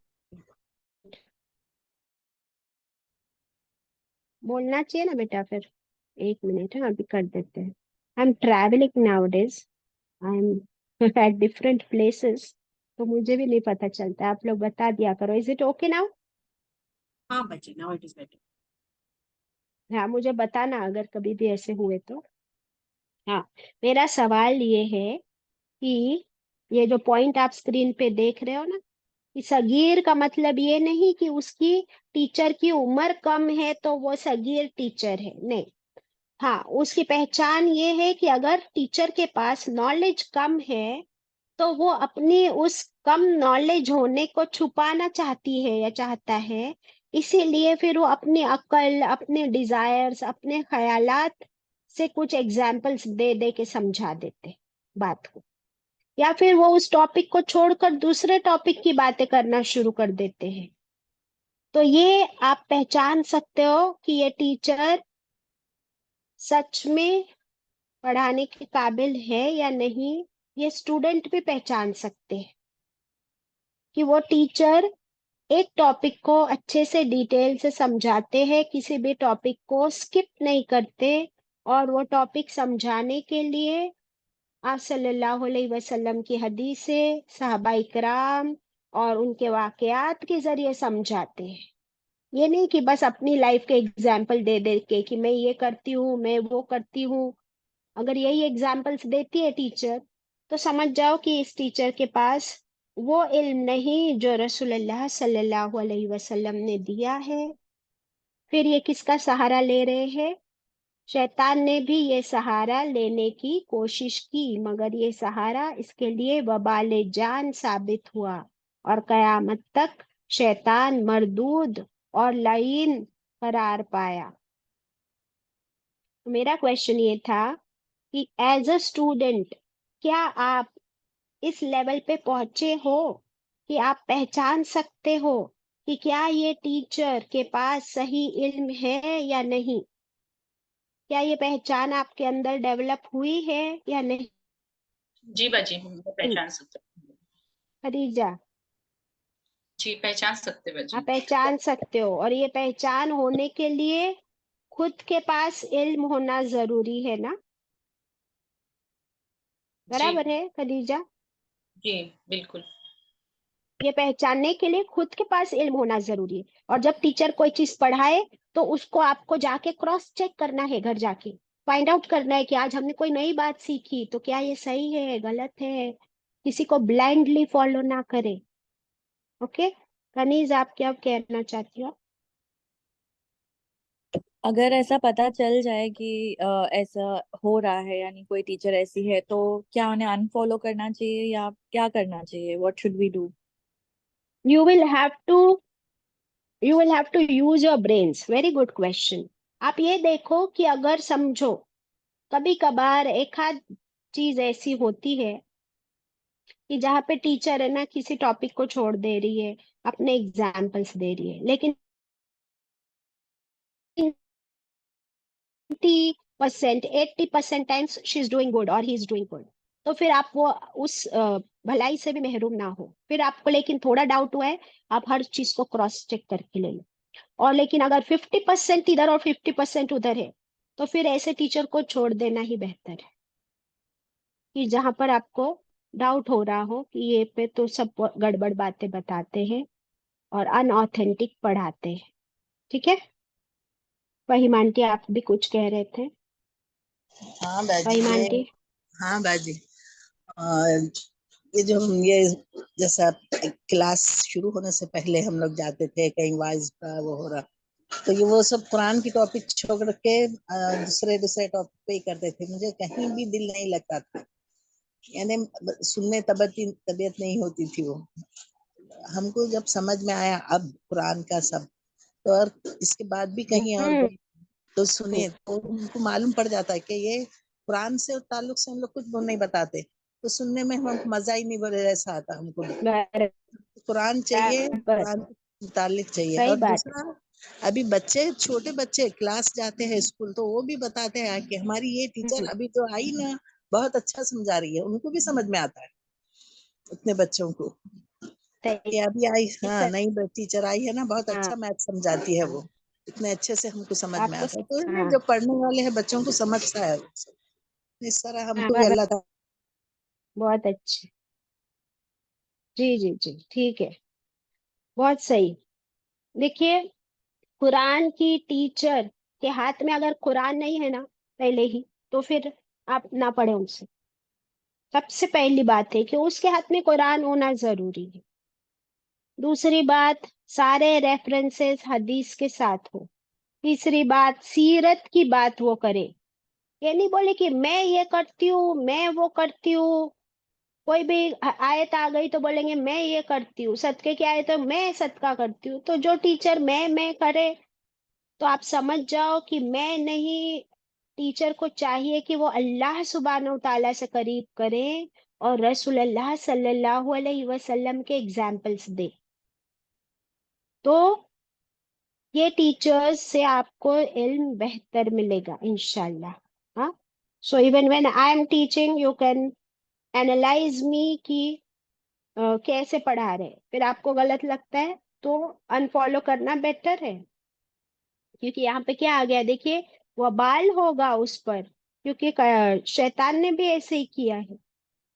बोलना चाहिए ना बेटा फिर। एक मिनट, हाँ अभी कर देते हैं। I am travelling now days, I am at different places, तो मुझे भी नहीं पता चलता। आप लोग बता दिया करो। Is it okay now? हाँ बच्चे, नाउ इट इज बेटर। हाँ मुझे बताना अगर कभी भी ऐसे हुए तो। हाँ, मेरा सवाल ये है कि ये जो पॉइंट आप स्क्रीन पे देख रहे हो ना, कि सगीर का मतलब ये नहीं कि उसकी टीचर की उम्र कम है तो वो सगीर टीचर है, नहीं। हाँ, उसकी पहचान ये है कि अगर टीचर के पास नॉलेज कम है तो वो अपनी उस कम नॉलेज होने को छुपाना चाहती है या चाहता है, इसीलिए फिर वो अपनी अक्ल, अपने डिजायर्स, अपने ख्यालात से कुछ एग्जाम्पल्स दे दे के समझा देते बात को, या फिर वो उस टॉपिक को छोड़कर दूसरे टॉपिक की बातें करना शुरू कर देते हैं। तो ये आप पहचान सकते हो कि ये टीचर सच में पढ़ाने के काबिल है या नहीं। ये स्टूडेंट भी पहचान सकते हैं कि वो टीचर एक टॉपिक को अच्छे से डिटेल से समझाते हैं, किसी भी टॉपिक को स्किप नहीं करते, और वो टॉपिक समझाने के लिए आप सल्लल्लाहु अलैहि वसल्लम की हदीसें, सहाबा इकराम और उनके वाकयात के जरिए समझाते हैं। ये नहीं कि बस अपनी लाइफ के एग्जाम्पल दे दे के कि मैं ये करती हूँ, मैं वो करती हूँ। अगर यही एग्जाम्पल्स देती है टीचर, तो समझ जाओ कि इस टीचर के पास वो इल्म नहीं जो रसूलुल्लाह सल्लल्लाहु अलैहि वसल्लम ने दिया है। फिर ये किसका सहारा ले रहे हैं? शैतान ने भी ये सहारा लेने की कोशिश की, मगर ये सहारा इसके लिए वबाले जान साबित हुआ, और कयामत तक शैतान मरदूद और लाइन करार पाया। तो मेरा क्वेश्चन ये था कि एज अ स्टूडेंट, क्या आप इस लेवल पे पहुंचे हो कि आप पहचान सकते हो कि क्या ये टीचर के पास सही इल्म है या नहीं? क्या ये पहचान आपके अंदर डेवलप हुई है या नहीं? जी बाजी, हम पहचान सकते हैं। खदीजा, जी पहचान सकते हैं आप बाजी। पहचान सकते हो, और ये पहचान होने के लिए खुद के पास इल्म होना जरूरी है ना? जी बराबर है खदीजा? जी बिल्कुल। ये पहचानने के लिए खुद के पास इल्म होना जरूरी है। और जब टीचर कोई चीज पढ़ाए तो उसको आपको जाके क्रॉस चेक करना है, घर जाके फाइंड आउट करना है कि आज हमने कोई नई बात सीखी तो क्या ये सही है, गलत है। किसी को ब्लाइंडली फॉलो ना करे। ओके, कनीज आप क्या कहना चाहती हो? अगर ऐसा पता चल जाए कि ऐसा हो रहा है, यानी कोई टीचर ऐसी है, तो क्या उन्हें अनफॉलो करना चाहिए या क्या करना चाहिए? What should we do? You will have to you will have to use your brains. Very good question. आप ये देखो कि अगर समझो कभी कभार एक आध चीज ऐसी होती है कि जहाँ पे टीचर है ना किसी टॉपिक को छोड़ दे रही है, अपने एग्जाम्पल्स दे रही है, लेकिन 80% times she is doing good और ही इज डूइंग गुड, तो फिर आप वो उस भलाई से भी महरूम ना हो। फिर आपको लेकिन थोड़ा डाउट हुआ है, आप हर चीज को क्रॉस चेक करके ले लो। और लेकिन अगर 50% इधर और 50% उधर है, तो फिर ऐसे टीचर को छोड़ देना ही बेहतर है। कि जहां पर आपको डाउट हो रहा हो कि ये पे तो सब गड़बड़ बातें बताते हैं और अनऑथेंटिक पढ़ाते हैं। ठीक है, फहीम आंटी आप भी कुछ कह रहे थे? हाँ बाजी, फहीम आंटी, हाँ बाजी। और ये जो हम ये जैसा क्लास शुरू होने से पहले हम लोग जाते थे कहीं वाइज का वो हो रहा, तो ये वो सब कुरान की टॉपिक छोड़ के दूसरे दूसरे टॉपिक पे ही करते थे। मुझे कहीं भी दिल नहीं लगता था, यानी सुनने तबीयत नहीं होती थी वो। हमको जब समझ में आया अब कुरान का सब, तो और इसके बाद भी कहीं और हम्म, गए तो सुने तो उनको मालूम पड़ जाता है कि ये कुरान से ताल्लुक से हम लोग कुछ वो नहीं बताते, तो सुनने में हमको मजा ही नहीं बोले ऐसा आता हमको। बराबर, कुरान चाहिए, कुरान के मुतालिक चाहिए। सही और बात है। दूसरा अभी बच्चे, छोटे बच्चे क्लास जाते हैं स्कूल, तो वो भी बताते हैं कि हमारी ये टीचर अभी जो आई ना बहुत अच्छा समझा रही है, उनको भी समझ में आता है उतने बच्चों को। कि अभी आई, हाँ, नई टीचर आई है ना, बहुत हाँ, अच्छा मैथ समझाती है वो, इतने अच्छे से हमको समझ में आपको आता है। तो ये हाँ जो पढ़ने वाले हैं बच्चों को समझता है वो सब। इस तरह हाँ, हमको भी अल्लाह ताला। बहुत अच्छे। जी जी जी, ठीक है, बहुत सही। देखिए, कुरान की टीचर के हाथ में अगर कुरान नहीं है ना पहले ही, तो फिर आप ना पढ़े उनसे। सबसे पहली बात है कि उसके हाथ में कुरान होना जरूरी है। दूसरी बात, सारे रेफरेंसेस हदीस के साथ हो। तीसरी बात, सीरत की बात वो करे। ये नहीं बोले कि मैं ये करती हूँ, मैं वो करती हूँ। कोई भी आयत आ गई तो बोलेंगे मैं ये करती हूँ, सदके की आयत तो मैं सदका करती हूँ। तो जो टीचर मैं करे, तो आप समझ जाओ कि मैं नहीं। टीचर को चाहिए कि वो अल्लाह सुब्हानहू तआला से करीब करे और रसूलुल्लाह सल्लल्लाहु अलैहि वसल्लम के एग्जाम्पल्स दे। तो ये टीचर्स से आपको इल्म बेहतर मिलेगा इंशाल्लाह। हाँ, so even when I am teaching you can analyse me कि कैसे पढ़ा रहे। फिर आपको गलत लगता है तो अनफॉलो करना बेटर है, क्योंकि यहाँ पे क्या आ गया देखिए, वबाल होगा उस पर, क्योंकि शैतान ने भी ऐसे ही किया है।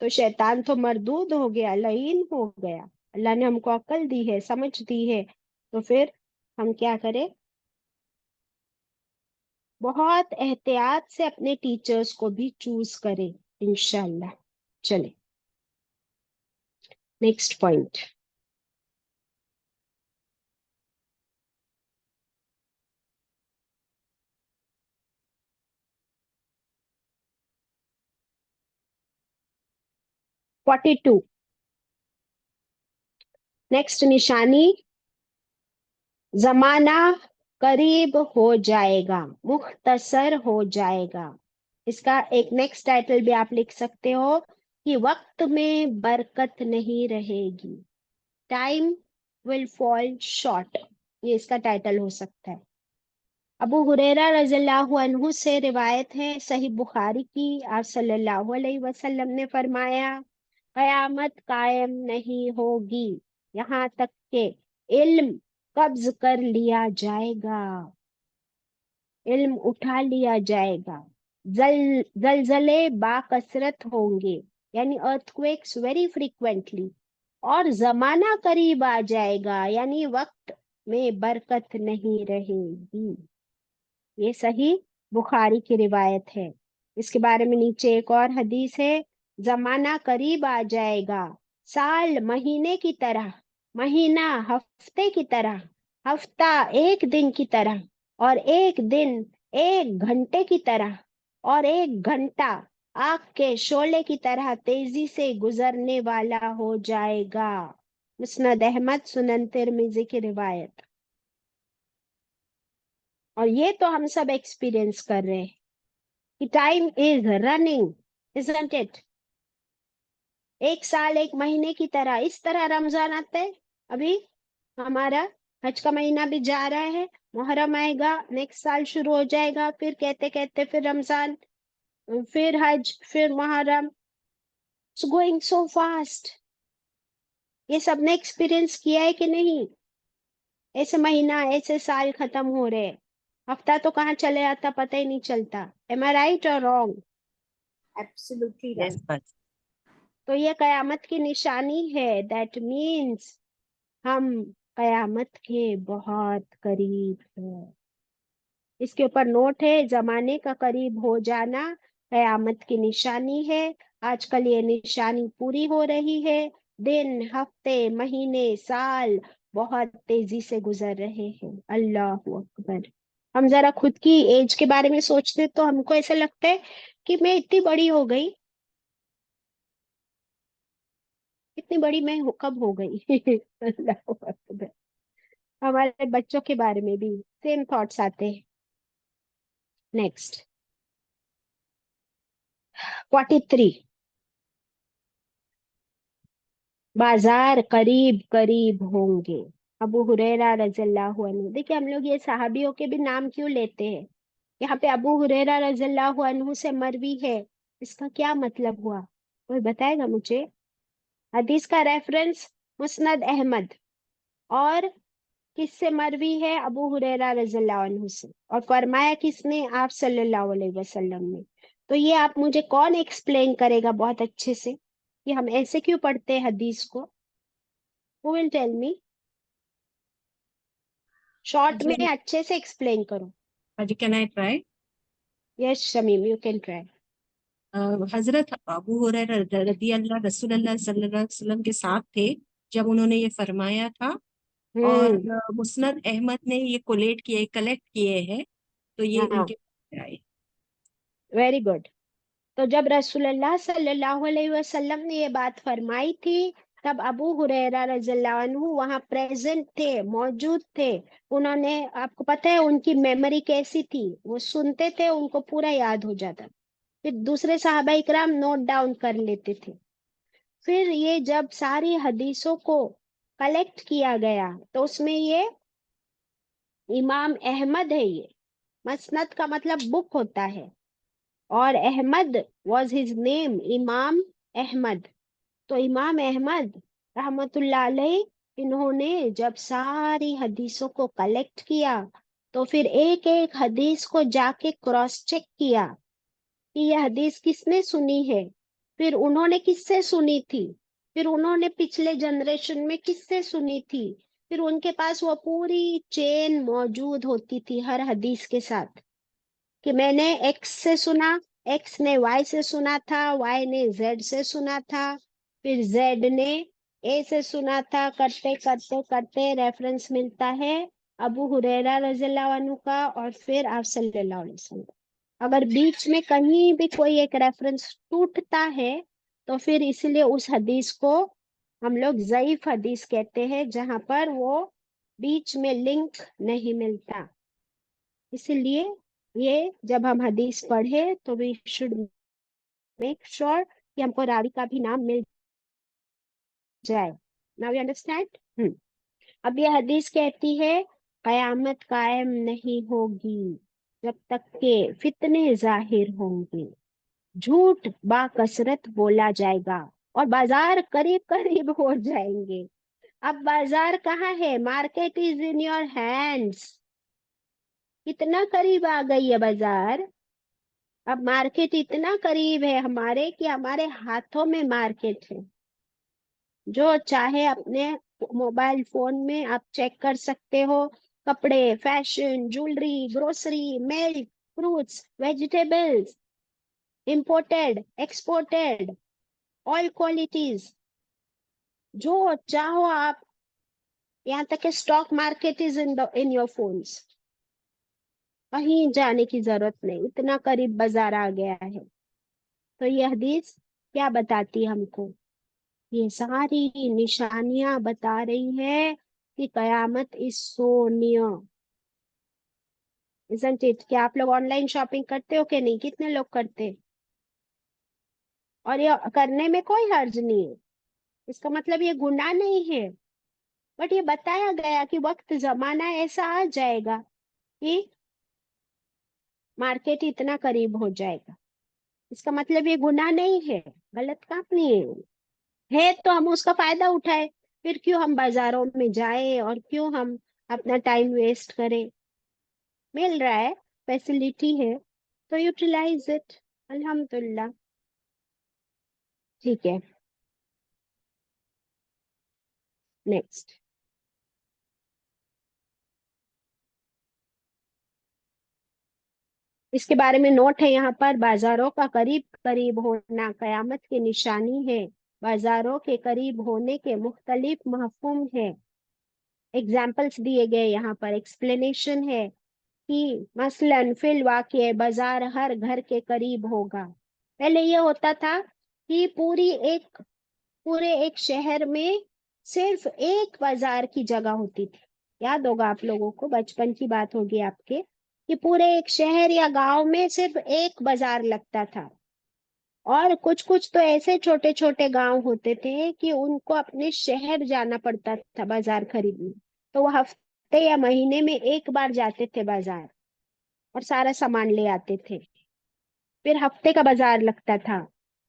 तो शैतान तो मरदूद हो गया, लईन हो गया। अल्लाह ने हमको अक्ल दी है, समझ दी है, तो फिर हम क्या करें? बहुत एहतियात से अपने टीचर्स को भी चूज करें इंशाल्लाह। चले, next point. Forty two, next निशानी, जमाना करीब हो जाएगा, मुख्तसर हो जाएगा। इसका एक नेक्स्ट टाइटल भी आप लिख सकते हो कि वक्त में बरकत नहीं रहेगी, टाइम विल फॉल शॉर्ट। ये इसका टाइटल हो सकता है। अबू हुरैरा रज़ियल्लाहु अन्हु से रिवायत है सही बुखारी की, आप सल्लल्लाहु अलैहि वसल्लम ने फरमाया, कयामत कायम नहीं होगी यहाँ तक के इल्म कब्ज कर लिया जाएगा, इल्म उठा लिया जाएगा। जलजले बाकसरत होंगे, यानी अर्थक्वेक्स वेरी फ्रीक्वेंटली। और जमाना करीब आ जाएगा, यानी वक्त में बरकत नहीं रहेगी। ये सही बुखारी की रिवायत है। इसके बारे में नीचे एक और हदीस है, जमाना करीब आ जाएगा, साल महीने की तरह, महीना हफ्ते की तरह, हफ्ता एक दिन की तरह, और एक दिन एक घंटे की तरह, और एक घंटा आग के शोले की तरह तेजी से गुजरने वाला हो जाएगा। मुस्नद अहमद, सुनन तिरमिजी की रिवायत। और ये तो हम सब एक्सपीरियंस कर रहे हैं कि time is running, isn't it? एक साल एक महीने की तरह। इस तरह रमजान आता है, अभी हमारा हज का महीना भी जा रहा है, मुहर्रम आएगा, नेक्स्ट साल शुरू हो जाएगा, फिर कहते कहते फिर रमजान, फिर हज, फिर Muharram. It's going so fast. ये सबने एक्सपीरियंस किया है कि नहीं? ऐसे महीना, ऐसे साल खत्म हो रहे हैं, हफ्ता तो कहाँ चले जाता पता ही नहीं चलता। एम आई राइट और रॉन्ग? Absolutely yes right. बस। तो ये कयामत की निशानी है। दैट मीन्स हम कयामत के बहुत करीब हैं। इसके ऊपर नोट है, जमाने का करीब हो जाना कयामत की निशानी है। आजकल ये निशानी पूरी हो रही है। दिन, हफ्ते, महीने, साल बहुत तेजी से गुजर रहे हैं। अल्लाह अकबर। हम जरा खुद की एज के बारे में सोचते तो हमको ऐसा लगता है कि मैं इतनी बड़ी हो गई, इतनी बड़ी मैं कब हो गई? अल्लाह अकबर। हमारे बच्चों के बारे में भी सेम थॉट्स आते हैं। नेक्स्ट, 43, बाजार करीब करीब होंगे। अबू हुरैरा रज़ियल्लाहु अन्हु। देखिए हम लोग ये सहाबियों के भी नाम क्यों लेते हैं? यहाँ पे अबू हुरैरा रज़ियल्लाहु अन्हु से मरवी है, इसका क्या मतलब हुआ? कोई बताएगा मुझे? हदीस का रेफरेंस मुस्नद अहमद, और किससे मरवी है? अबू हुरैरा रज़ियल्लाहु अन्हु से, और फरमाया किसने? आप सल्लल्लाहु अलैहि वसल्लम ने। तो ये आप मुझे कौन एक्सप्लेन करेगा बहुत अच्छे से कि हम ऐसे क्यों पढ़ते हैं हदीस को? Who will tell me? Short में अच्छे से एक्सप्लेन करो। Haji, can I try? Yes Shamim, you can try. हजरत अबू हुरैरा रदी अल्लाह रसूल अल्लाह सल्लल्लाहु अलैहि वसल्लम के साथ थे जब उन्होंने ये फरमाया था, और मुस्नद अहमद ने ये कोलेट किए, कलेक्ट किए हैं, तो ये हाँ, उनके आए। Very good. तो जब रसूलुल्लाह सल्लल्लाहु अलैहि वसल्लम ने ये बात फरमाई थी, तब अबू हुरैरा रज़ियल्लाहु अन्हु वहां प्रेजेंट थे, मौजूद थे। उन्होंने, आपको पता है उनकी मेमोरी कैसी थी? वो सुनते थे, उनको पूरा याद हो जाता, फिर दूसरे सहाबा इकराम नोट डाउन कर लेते थे। फिर ये जब सारी हदीसों को कलेक्ट किया गया, तो उसमें ये इमाम अहमद है। ये मसनद का मतलब बुक होता है, और अहमद was his name, इमाम अहमद। तो इमाम अहमद रहमतुल्लाह अलैह, इन्होंने जब सारी हदीसों को कलेक्ट किया, तो फिर एक एक हदीस को जाके क्रॉस चेक किया कि यह हदीस किसने सुनी है, फिर उन्होंने किससे सुनी थी, फिर उन्होंने पिछले जनरेशन में किससे सुनी थी, फिर उनके पास वो पूरी चेन मौजूद होती थी हर हदीस के साथ, कि मैंने एक्स से सुना, एक्स ने वाई से सुना था, वाई ने जेड से सुना था, फिर जेड ने ए से सुना था, करते करते करते रेफरेंस मिलता है अबू हुरैरा रज़ियल्लाहु अन्हु का, और फिर आप सल्लल्लाहु अलैहि वसल्लम। अगर बीच में कहीं भी कोई एक रेफरेंस टूटता है, तो फिर इसलिए उस हदीस को हम लोग ज़ईफ हदीस कहते हैं, जहां पर वो बीच में लिंक नहीं मिलता। इसलिए ये जब हम हदीस पढ़े तो वी शुड मेक श्योर कि हमको रावी का भी नाम मिल जाए। Now you understand? अब ये हदीस कहती है कयामत कायम नहीं होगी जब तक के फितने जाहिर होंगे, झूठ बाकसरत बोला जाएगा, और बाजार करीब करीब हो जाएंगे। अब बाजार कहाँ है? Market is in your hands. कितना करीब आ गई है बाजार? अब मार्केट इतना करीब है हमारे कि हमारे हाथों में मार्केट है। जो चाहे अपने मोबाइल फोन में आप चेक कर सकते हो, कपड़े, fashion, jewellery, grocery, milk, fruits, vegetables, imported, exported, all qualities, जो चाहो आप। यहाँ तक कि stock market is in your phones. कहीं जाने की जरूरत नहीं, इतना करीब बाजार आ गया है। तो ये हदीस क्या बताती है हमको? ये सारी निशानियां बता रही है कि कयामत is so near, isn't it? क्या आप लोग ऑनलाइन शॉपिंग करते हो कि नहीं? कितने लोग करते हैं? और ये करने में कोई हर्ज नहीं है, इसका मतलब ये गुनाह नहीं है। बट ये बताया गया कि वक्त जमाना ऐसा आ जाएगा कि मार्केट इतना करीब हो जाएगा। इसका मतलब ये गुनाह नहीं है, गलत काम नहीं है तो हम उसका फायदा उठाए। फिर क्यों हम बाजारों में जाए और क्यों हम अपना टाइम वेस्ट करें? मिल रहा है, फैसिलिटी है, तो यूटिलाइज इट। अल्हम्दुलिल्लाह। ठीक है, नेक्स्ट। इसके बारे में नोट है यहाँ पर, बाजारों का करीब करीब होना कयामत की निशानी है। बाजारों के करीब होने के मुख्तलिफ महफूम है। एग्जाम्पल्स दिए गए यहाँ पर, एक्सप्लेनेशन है कि मसलन फिल वाक़े बाजार हर घर के करीब होगा। पहले ये होता था कि पूरे एक शहर में सिर्फ एक बाजार की जगह होती थी। याद होगा आप लोगों को, बचपन की बात होगी आपके, कि पूरे एक शहर या गांव में सिर्फ एक बाजार लगता था। और कुछ कुछ तो ऐसे छोटे छोटे गांव होते थे कि उनको अपने शहर जाना पड़ता था बाजार खरीदने। तो वो हफ्ते या महीने में एक बार जाते थे बाजार और सारा सामान ले आते थे। फिर हफ्ते का बाजार लगता था,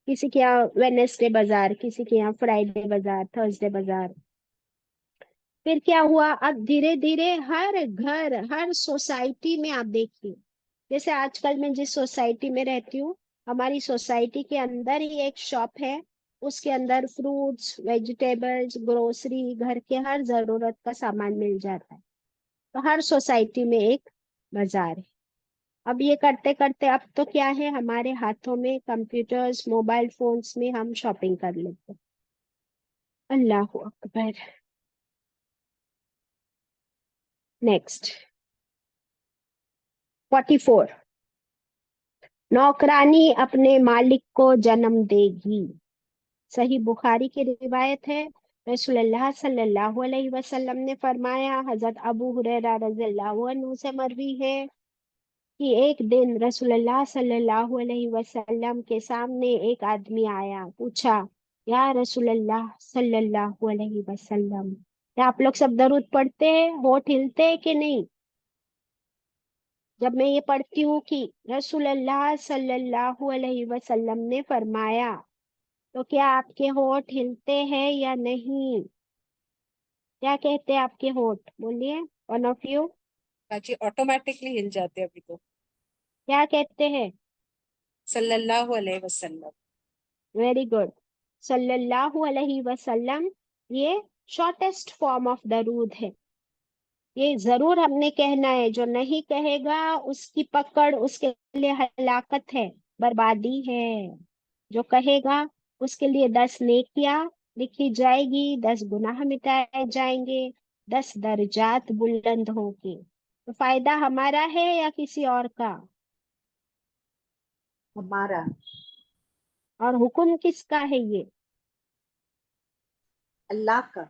किसी के यहाँ वेनेसडे बाजार, किसी के यहाँ फ्राइडे बाजार, थर्सडे बाजार। फिर क्या हुआ, अब धीरे धीरे हर घर, हर सोसाइटी में आप देखिए, जैसे आजकल मैं जिस सोसाइटी में रहती हूँ, हमारी सोसाइटी के अंदर ही एक शॉप है, उसके अंदर फ्रूट्स, वेजिटेबल्स, ग्रोसरी, घर के हर जरूरत का सामान मिल जाता है। तो हर सोसाइटी में एक बाजार है। अब ये करते करते अब तो क्या है, हमारे हाथों में कंप्यूटर्स, मोबाइल फोन्स में हम शॉपिंग कर लेते हैं। अल्लाह अकबर। नेक्स्ट 44, नौकरानी अपने मालिक को जन्म देगी। सही बुखारी की रिवायत है। रसूलुल्लाह सल्लल्लाहु अलैहि वसल्लम ने फरमाया, हजरत अबू हुरैरा रज़ियल्लाहु अन्हु से मरवी है कि एक दिन रसूलुल्लाह सल्लल्लाहु अलैहि वसल्लम के सामने एक आदमी आया, पूछा, या रसूलुल्लाह सल्लल्लाहु अलैहि वसल्लम, क्या आप लोग सब दरूद पढ़ते हैं, होठ हिलते हैं कि नहीं? जब मैं ये पढ़ती हूँ कि रसूलुल्लाह सल्लल्लाहु अलैहि वसल्लम ने फरमाया, तो क्या आपके होठ हिलते हैं या नहीं? क्या कहते हैं आपके होठ? बोलिए, वन ऑफ यू। बाजी ऑटोमेटिकली हिल जाते हैं अभी तो। क्या कहते हैं? सल्लल्लाहु अलैहि वसल्लम। Very good. सल्लल्लाहु अलैहि वसल्लम ये शॉर्टेस्ट फॉर्म ऑफ दरूद है। ये जरूर हमने कहना है, जो नहीं कहेगा उसकी पकड़ उसके लिए हलाकत है, बर्बादी है। जो कहेगा उसके लिए 10 नेकियां लिखी जाएगी, 10 गुनाह मिटाए जाएंगे, 10 दर्जात बुलंद होंगे। तो फायदा हमारा है या किसी और का? हमारा। और हुक्म किसका है ये? अल्लाह का।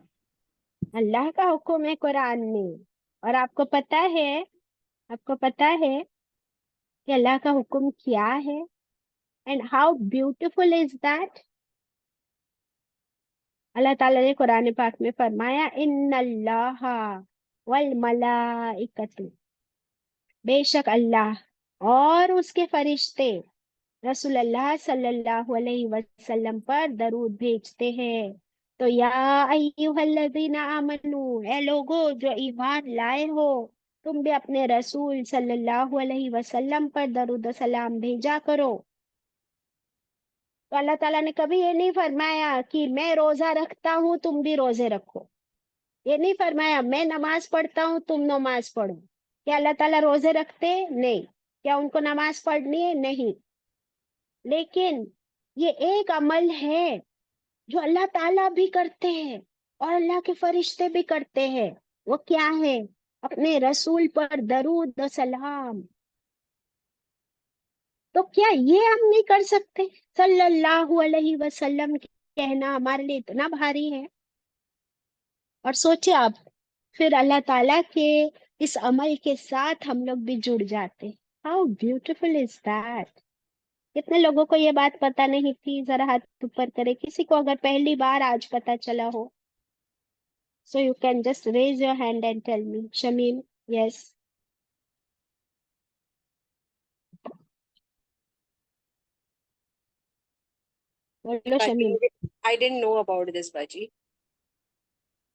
अल्लाह का हुक्म है कुरान में। और आपको पता है कि अल्लाह का हुक्म क्या है? And how beautiful is that. अल्लाह ताला ने कुरान पाक में फरमाया, इन्नल्लाह वल मलाइकतु, बेशक अल्लाह और उसके फरिश्ते रसूलुल्लाह सल्लल्लाहु अलैहि वसल्लम पर दरूद भेजते हैं। तो या अय्युहल्लज़ीना आमनू, ए लोगो जो ईमान लाए हो, तुम भी अपने रसूल सल्लल्लाहु अलैहि वसल्लम पर दरूद और सलाम भेजा करो। तो अल्लाह ताला ने कभी ये नहीं फरमाया कि मैं रोजा रखता हूँ तुम भी रोजे रखो। ये नहीं फरमाया मैं नमाज पढ़ता हूँ तुम नमाज पढ़ो। क्या अल्लाह ताला रोजे रखते? नहीं। क्या उनको नमाज पढ़नी है? नहीं। लेकिन ये एक अमल है जो अल्लाह ताला भी करते हैं और अल्लाह के फरिश्ते भी करते हैं। वो क्या है? अपने रसूल पर दरूद और सलाम। तो क्या ये हम नहीं कर सकते? सल्लल्लाहु अलैहि वसल्लम कहना हमारे लिए इतना भारी है। और सोचिए आप, फिर अल्लाह ताला के इस अमल के साथ हम लोग भी जुड़ जाते। How beautiful is that. कितने लोगों को ये बात पता नहीं थी? जरा हाथ ऊपर करे किसी को अगर पहली बार आज पता चला हो। So you can just raise your hand and tell me. Shamim, yes. बोलो बाजी Shamim. I didn't know about this बाजी,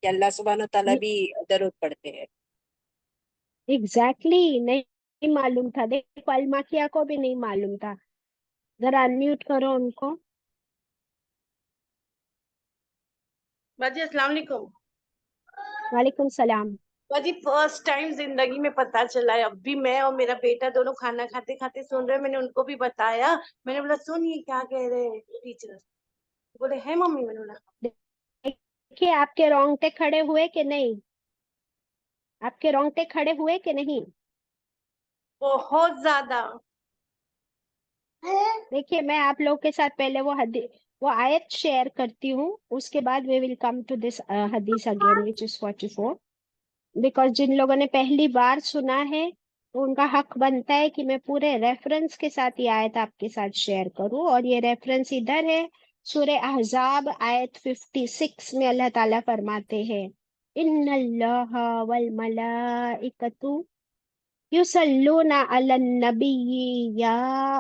कि अल्लाह सुब्हान ताला भी दरूद पढ़ते हैं। एग्जैक्टली नहीं मालूम था। देखो अलमाकिया को भी नहीं मालूम था। जरा अनम्यूट करो उनको। बाजी अस्सलाम वालेकुम। वालेकुम सलाम। बाजी फर्स्ट टाइम जिंदगी में पता चला है, अभी मैं और मेरा बेटा दोनों खाना खाते खाते सुन रहे, मैंने उनको भी बताया। मैंने बोला सुन ये क्या कह रहे हैं टीचर। बोले है मम्मी। मैंने बोला देखिए आपके रोंगटे खड़े हुए कि नहीं? आपके रोंगटे खड़े हुए कि नहीं? बहुत ज्यादा। देखिए मैं आप लोगों के साथ पहले वो आयत शेयर करती हूँ, उसके बाद we will come to this हदीस अगेन विच इज 44। बिकॉज जिन लोगों ने पहली बार सुना है तो उनका हक बनता है कि मैं पूरे रेफरेंस के साथ ये आयत आपके साथ शेयर करूं। और ये रेफरेंस इधर है, सूरह अहजाब आयत 56 में अल्लाह ताला फरमाते हैं, इन्नल्लाहा वल मलाइकतु युसल्लूना अलन नबी या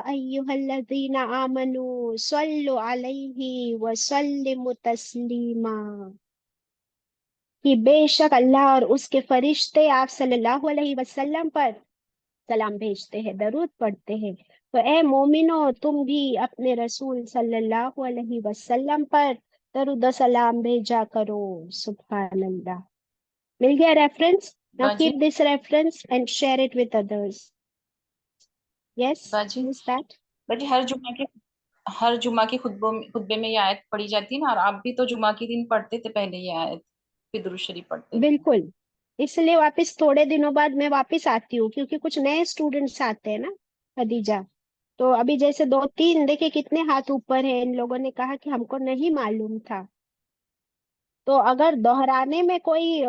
अय्युहल्लज़ीना आमनू सल्लु अलैहि व सल्लिमु तस्लीमा। कि बेशक अल्लाह और उसके फरिश्ते आप सल्लल्लाहु अलैहि वसल्लम पर सलाम भेजते हैं, दरूद पढ़ते हैं। तो ए मोमिनो, तुम भी अपने रसूल सल्लल्लाहु अलैहि वसल्लम पर दरूद और सलाम भेजा करो। सुभान अल्लाह। मिल गया रेफरेंस? नाउ बाजी keep this reference and share it with others. Yes, बाजी हु इज दैट? बाजी हर जुमा के खुतबे में ये आयत पढ़ी जाती है ना, और आप भी तो जुमा के दिन पढ़ते थे पहले ये आयत, फिर दुरूद शरीफ पढ़ते थे। बिल्कुल। इसलिए वापस थोड़े दिनों बाद मैं वापस आती हूँ, क्योंकि कुछ नए स्टूडेंट्स आते हैं ना खदीजा। तो अभी जैसे दो तीन देखे कितने हाथ ऊपर है, इन लोगों ने कहा कि हमको नहीं मालूम था। तो अगर दोहराने में कोई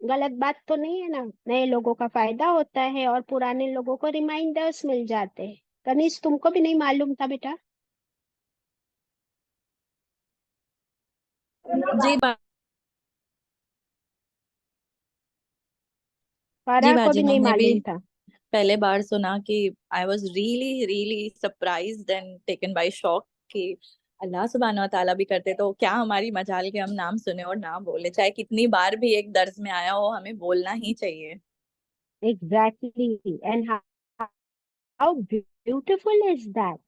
गलत बात तो नहीं है ना, नए लोगों का फायदा होता है और पुराने लोगों को रिमाइंडर्स मिल जाते हैं। कनीज, तुमको भी नहीं मालूम था बेटा? जी जी फारा को बाजी, भी नहीं मैंने भी मालूम था। पहले बार सुना कि I was really really surprised and taken by shock कि अल्लाह सुब्हान व ताला भी करते, तो क्या हमारी मजाल के हम नाम सुने और ना बोले, चाहे कितनी बार भी एक दर्ज में आया हो, हमें बोलना ही चाहिए। Exactly, and how beautiful is that.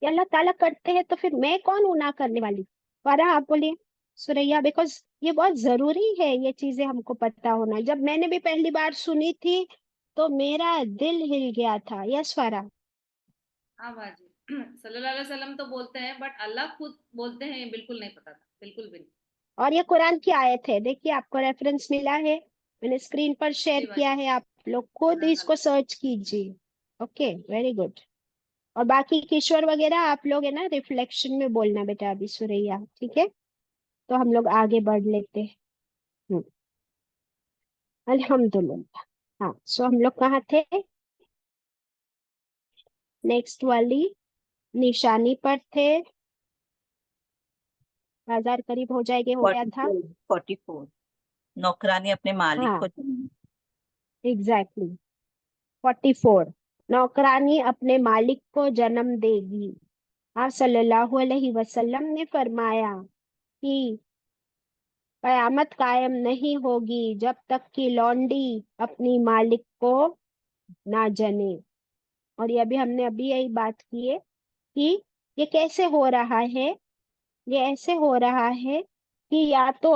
ये अल्लाह ताला करते हैं तो फिर मैं कौन हूं ना करने वाली? फारा, आप बोलिए। सुरैया, बिकॉज ये बहुत जरूरी है, ये चीजें हमको पता होना। जब मैंने भी पहली बार सुनी थी तो मेरा दिल हिल गया था। यस फारा? हाँ बाजी सल्लल्लाहु अलैहि वसल्लम तो बोलते हैं, बट अल्लाह खुद बोलते हैं ये बिल्कुल नहीं पता था, बिल्कुल भी नहीं। और ये कुरान की आयत है, देखिए आपको रेफरेंस मिला है, मैंने स्क्रीन पर शेयर जी किया बाजी, है, आप लोग खुद जज़ाक इसको अल्लाह। सर्च कीजिए। Okay, very good. और बाकी किशोर वगैरह आप लोग है ना, रिफ्लेक्शन में बोलना बेटा अभी सुरैया, ठीक है? तो हम लोग आगे बढ़ लेते हैं। हम्म, अल्हम्दुलिल्लाह। हाँ, सो हम लोग कहाँ थे? नेक्स्ट वाली निशानी पर थे। बाजार करीब हो जाएंगे, हो गया था। 44 नौकरानी अपने मालिक हाँ, को एग्जैक्टली। 44, नौकरानी अपने मालिक को जन्म देगी। आप सल्लल्लाहु अलैहि वसल्लम ने फरमाया कि कयामत कायम नहीं होगी जब तक कि लौंडी अपनी मालिक को ना जने। और ये अभी यही बात की है कि ये कैसे हो रहा है। ये ऐसे हो रहा है कि या तो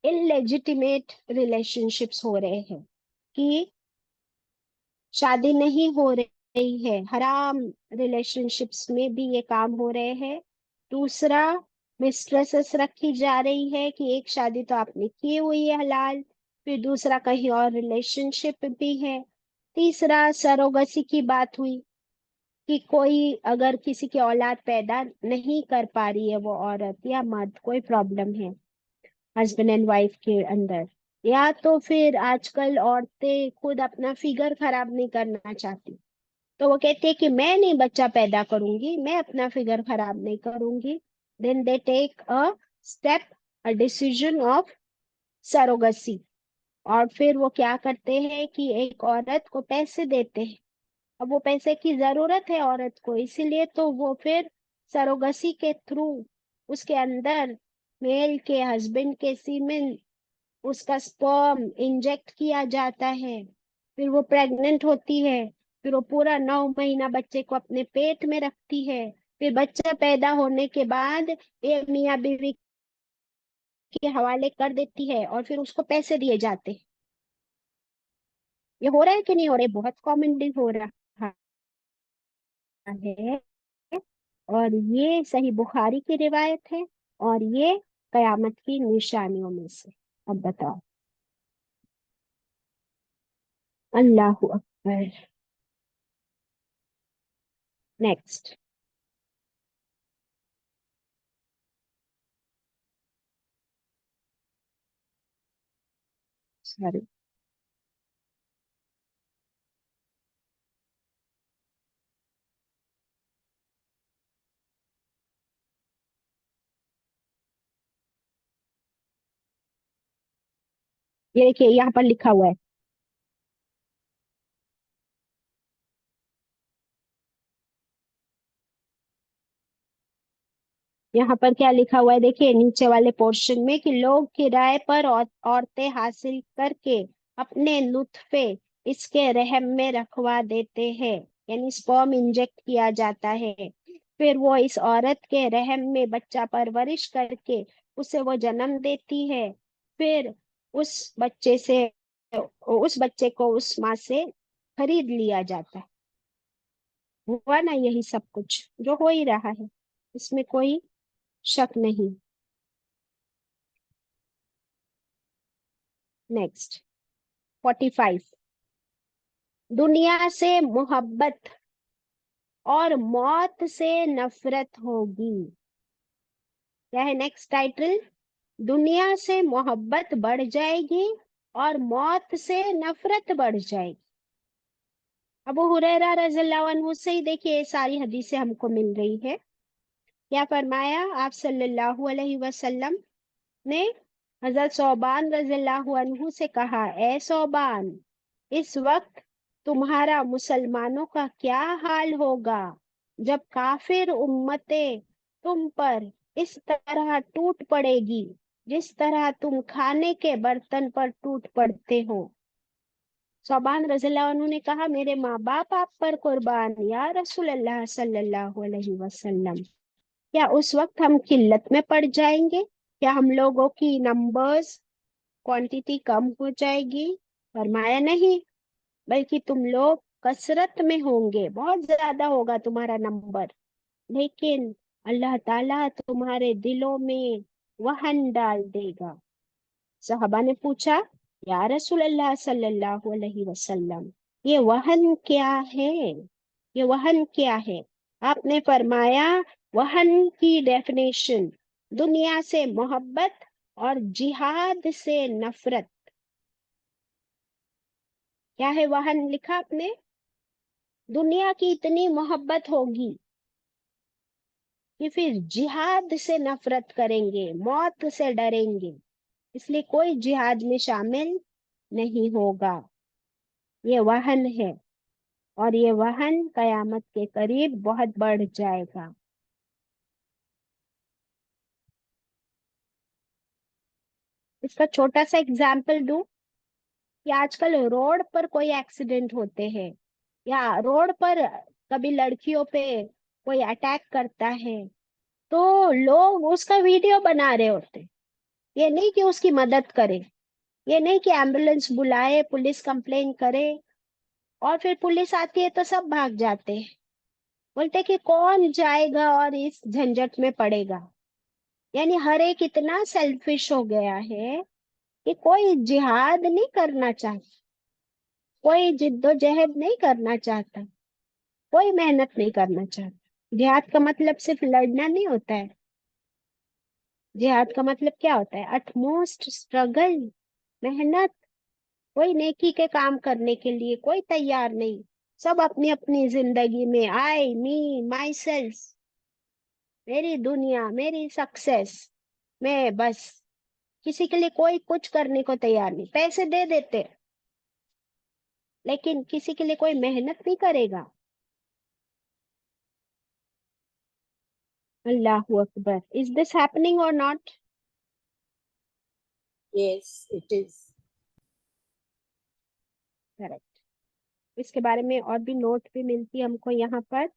इलेजिटिमेट रिलेशनशिप्स हो रहे हैं, कि शादी नहीं हो रही है, हराम रिलेशनशिप्स में भी ये काम हो रहे हैं। दूसरा, मिस्ट्रेसेस रखी जा रही है कि एक शादी तो आपने की हुई है हलाल, फिर दूसरा कहीं और रिलेशनशिप भी है। तीसरा, सरोगसी की बात हुई कि कोई अगर किसी की औलाद पैदा नहीं कर पा रही है, वो औरत या मर्द, कोई प्रॉब्लम है हस्बैंड एंड वाइफ के अंदर, या तो फिर आजकल औरतें खुद अपना फिगर खराब नहीं करना चाहती, तो वो कहती है कि मैं नहीं बच्चा पैदा करूंगी, मैं अपना फिगर खराब नहीं करूंगी। Then they take a step, a decision of surrogacy. और फिर वो क्या करते हैं कि एक औरत को पैसे देते हैं। अब वो पैसे की जरूरत है औरत को, इसीलिए तो वो फिर सरोगसी के थ्रू उसके अंदर मेल के हस्बैंड के सीमेन, उसका स्पर्म इंजेक्ट किया जाता है, फिर वो प्रेग्नेंट होती है, फिर वो पूरा 9 महीना बच्चे को अपने पेट में रखती है, फिर बच्चा पैदा होने के बाद ये मियाँ बीवी के हवाले कर देती है और फिर उसको पैसे दिए जाते हैं। ये हो रहा है कि नहीं हो रहा है? बहुत कॉमनली हो रहा है। और ये सही बुखारी की रिवायत है, और ये कयामत की निशानियों में से। अब बताओ। अल्लाह अकबर। नेक्स्ट। सॉरी। ये देखिए यहाँ पर लिखा हुआ है, यहाँ पर क्या लिखा हुआ है देखिए नीचे वाले पोर्शन में कि लोग किराए पर औरतें हासिल करके अपने नुत्फे इसके रहम में रखवा देते हैं, यानी स्पर्म इंजेक्ट किया जाता है, फिर वो इस औरत के रहम में बच्चा परवरिश करके उसे वो जन्म देती है, फिर उस बच्चे से उस बच्चे को उस माँ से खरीद लिया जाता है। हुआ ना यही सब कुछ जो हो ही रहा है, इसमें कोई शक नहीं। नेक्स्ट 45, दुनिया से मोहब्बत और मौत से नफरत होगी। क्या है नेक्स्ट टाइटल? दुनिया से मोहब्बत बढ़ जाएगी और मौत से नफरत बढ़ जाएगी। अबू हुरैरा रज़ियल्लाहु अन्हु से ही देखिए सारी हदीसें हमको मिल रही है। क्या फरमाया आप सल्लल्लाहु अलैहि वसल्लम ने? हजरत सौबान रज़ियल्लाहु अन्हु से कहा, ए सौबान, इस वक्त तुम्हारा मुसलमानों का क्या हाल होगा जब काफिर उम्मतें तुम पर इस तरह टूट पड़ेगी जिस तरह तुम खाने के बर्तन पर टूट पड़ते हो। सौबान रज़ियल्लाहु अन्हु ने कहा, मेरे माँ बाप आप पर कुर्बान या रसूल अल्लाह सल्लल्लाहु अलैहि वसल्लम, क्या उस वक्त हम किल्लत में पड़ जाएंगे? क्या हम लोगों की नंबर्स क्वांटिटी कम हो जाएगी? फरमाया नहीं, बल्कि तुम लोग कसरत में होंगे, बहुत ज्यादा होगा तुम्हारा नंबर, लेकिन अल्लाह ताला तुम्हारे दिलों में वहन डाल देगा। सहाबा ने पूछा, या रसूल अल्लाह सल्लल्लाहु अलैहि वसल्लम, ये वहन क्या है? ये वहन क्या है? आपने फरमाया, वहन की डेफिनेशन दुनिया से मोहब्बत और जिहाद से नफरत। क्या है वहन? लिखा आपने, दुनिया की इतनी मोहब्बत होगी कि फिर जिहाद से नफरत करेंगे, मौत से डरेंगे, इसलिए कोई जिहाद में शामिल नहीं होगा। ये वहन है और ये वहन कयामत के करीब बहुत बढ़ जाएगा। इसका छोटा सा एग्जाम्पल दूं कि आजकल रोड पर कोई एक्सीडेंट होते हैं या रोड पर कभी लड़कियों पे कोई अटैक करता है तो लोग उसका वीडियो बना रहे होते। ये नहीं कि उसकी मदद करे, ये नहीं कि एम्बुलेंस बुलाए, पुलिस कंप्लेन करे, और फिर पुलिस आती है तो सब भाग जाते हैं, बोलते कि कौन जाएगा और इस झंझट में पड़ेगा। यानी हर एक इतना सेल्फिश हो गया है कि कोई जिहाद नहीं करना चाहता, कोई जिद्दोजहद नहीं करना चाहता, कोई मेहनत नहीं करना चाहता। जिहाद का मतलब सिर्फ लड़ना नहीं होता है, जिहाद का मतलब क्या होता है? अटमोस्ट स्ट्रगल, मेहनत। कोई नेकी के काम करने के लिए कोई तैयार नहीं, सब अपनी अपनी जिंदगी में आई मी माई सेल्फ, मेरी दुनिया, मेरी सक्सेस, मैं बस, किसी के लिए कोई कुछ करने को तैयार नहीं। पैसे दे देते लेकिन किसी के लिए कोई मेहनत नहीं करेगा। अल्लाहू अकबर। इज दिस हैपनिंग और not? Yes, it is. Correct. इसके बारे में और भी नोट भी मिलती है हमको यहाँ पर।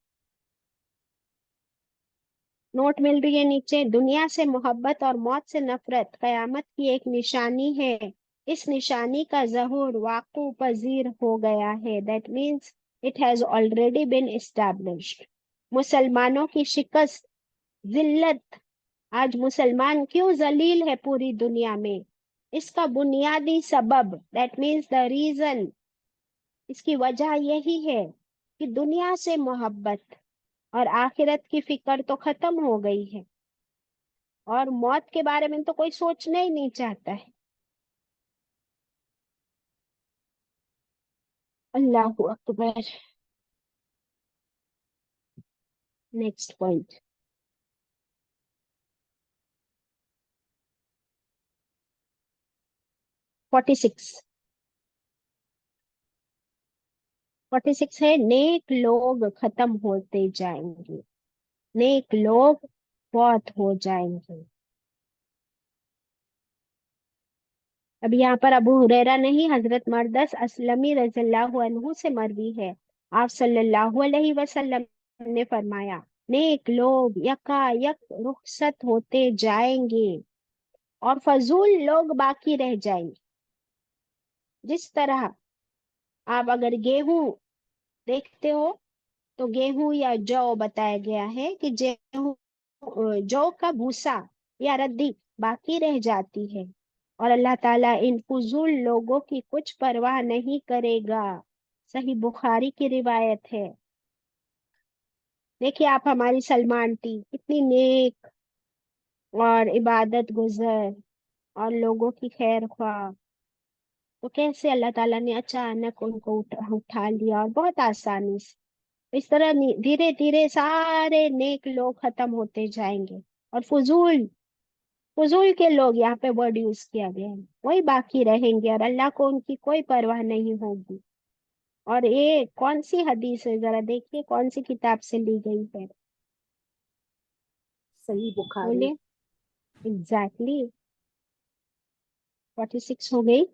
नोट मिल रही है नीचे, दुनिया से मोहब्बत और मौत से नफरत कयामत की एक निशानी है। इस निशानी का ज़हूर वाक़ू पजीर हो गया है, that means it has already been established. मुसलमानों की शिकस्त, जिल्लत। आज मुसलमान क्यों जलील है पूरी दुनिया में? इसका बुनियादी सबब, दैट मीन्स द रीजन, इसकी वजह यही है कि दुनिया से मोहब्बत और आखिरत की फिक्र तो खत्म हो गई है और मौत के बारे में तो कोई सोचना ही नहीं चाहता है। अल्लाहू अकबर। नेक्स्ट पॉइंट, 46 है, नेक लोग खत्म होते जाएंगे, नेक लोग फौत हो जाएंगे। अब यहाँ पर अबू हुरैरा नहीं, हजरत मरदस असलमी रज़ियल्लाहु अन्हु से मरवी है, आप सल्लल्लाहु अलैहि वसल्लम ने फरमाया, नेक लोग यकायक रुखसत होते जाएंगे और फजूल लोग बाकी रह जाएंगे। जिस तरह आप अगर गेहूं देखते हो तो गेहूं या जौ बताया गया है कि गेहूं जौ का भूसा या रद्दी बाकी रह जाती है, और अल्लाह ताला इन फजूल लोगों की कुछ परवाह नहीं करेगा। सही बुखारी की रिवायत है। देखिए आप हमारी सलमा आंटी कितनी नेक और इबादत गुजर और लोगों की खैर ख्वाह, तो कैसे अल्लाह ताला ने अचानक उनको उठा लिया और बहुत आसानी से। इस तरह धीरे धीरे सारे नेक लोग खत्म होते जाएंगे और फजूल फजूल के लोग, यहाँ पे वर्ड यूज किया गया है, वही बाकी रहेंगे और अल्लाह को उनकी कोई परवाह नहीं होगी। और ये कौन सी हदीस है, जरा देखिए कौन सी किताब से ली गई है। सही बुखारी। बोलिए। एग्जैक्टली 46 हो गई।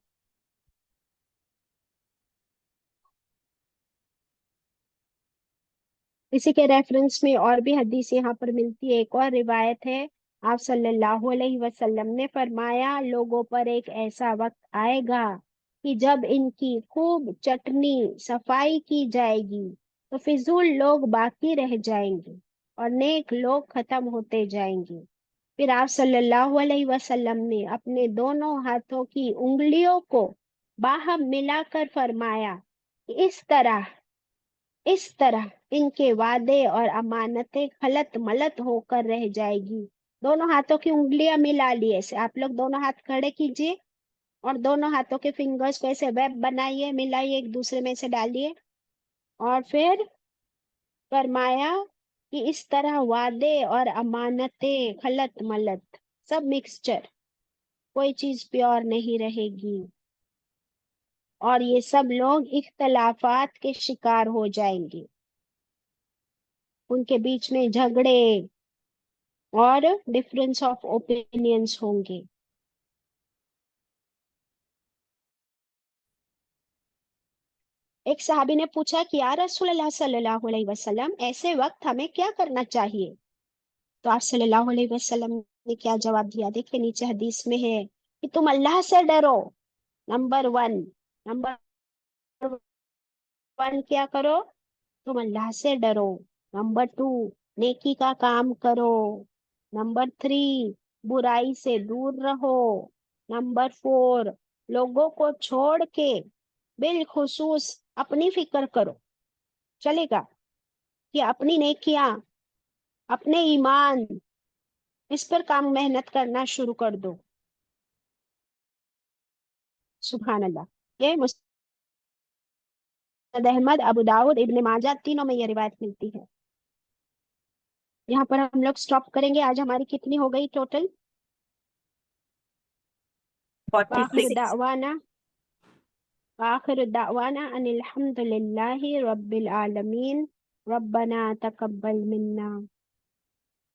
इसी के रेफरेंस में और भी हदीस यहाँ पर मिलती है। एक और रिवायत है, आप सल्लल्लाहु अलैहि वसल्लम ने फरमाया, लोगों पर एक ऐसा वक्त आएगा कि जब इनकी खूब चटनी सफाई की जाएगी तो फिजूल लोग बाकी रह जाएंगे और नेक लोग खत्म होते जाएंगे। फिर आप सल्लल्लाहु अलैहि वसल्लम ने अपने दोनों हाथों की उंगलियों को बाहम मिलाकर फरमाया, इस तरह इनके वादे और अमानतें खलत मलत होकर रह जाएगी। दोनों हाथों की उंगलियां मिला ली, ऐसे आप लोग दोनों हाथ खड़े कीजिए और दोनों हाथों के फिंगर्स को ऐसे वेब बनाइए, मिलाइए, एक दूसरे में से डालिए और फिर फरमाया कि इस तरह वादे और अमानतें खलत मलत सब मिक्सचर, कोई चीज प्योर नहीं रहेगी और ये सब लोग इख्तलाफात के शिकार हो जाएंगे, उनके बीच में झगड़े और डिफरेंस ऑफ ओपिनियंस होंगे। एक सहाबी ने पूछा कि या रसूलल्लाह सल्लल्लाहु अलैहि वसल्लम, ऐसे वक्त हमें क्या करना चाहिए? तो आप सल्लल्लाहु अलैहि वसल्लम ने क्या जवाब दिया? देखिए नीचे हदीस में है कि तुम अल्लाह से डरो, नंबर 1। नंबर 1 क्या करो? तुम अल्लाह से डरो। नंबर 2 नेकी का काम करो। नंबर 3 बुराई से दूर रहो। नंबर 4 लोगों को छोड़ के बिलखुसूस अपनी फिक्र करो। चलेगा कि अपनी नेकियां, अपने ईमान, इस पर काम मेहनत करना शुरू कर दो। सुभान अल्लाह। ये मुस्नद अहमद, अबू दाऊद, इब्ने माजा, तीनों में ये रिवायत मिलती है। यहाँ पर हम लोग स्टॉप करेंगे। आज हमारी कितनी हो गई टोटल? 46। आखिर दावाना अनिल हम्दुलिल्लाहि रब्बिल आलमीन, रब्बना तकब्बल मिन्ना।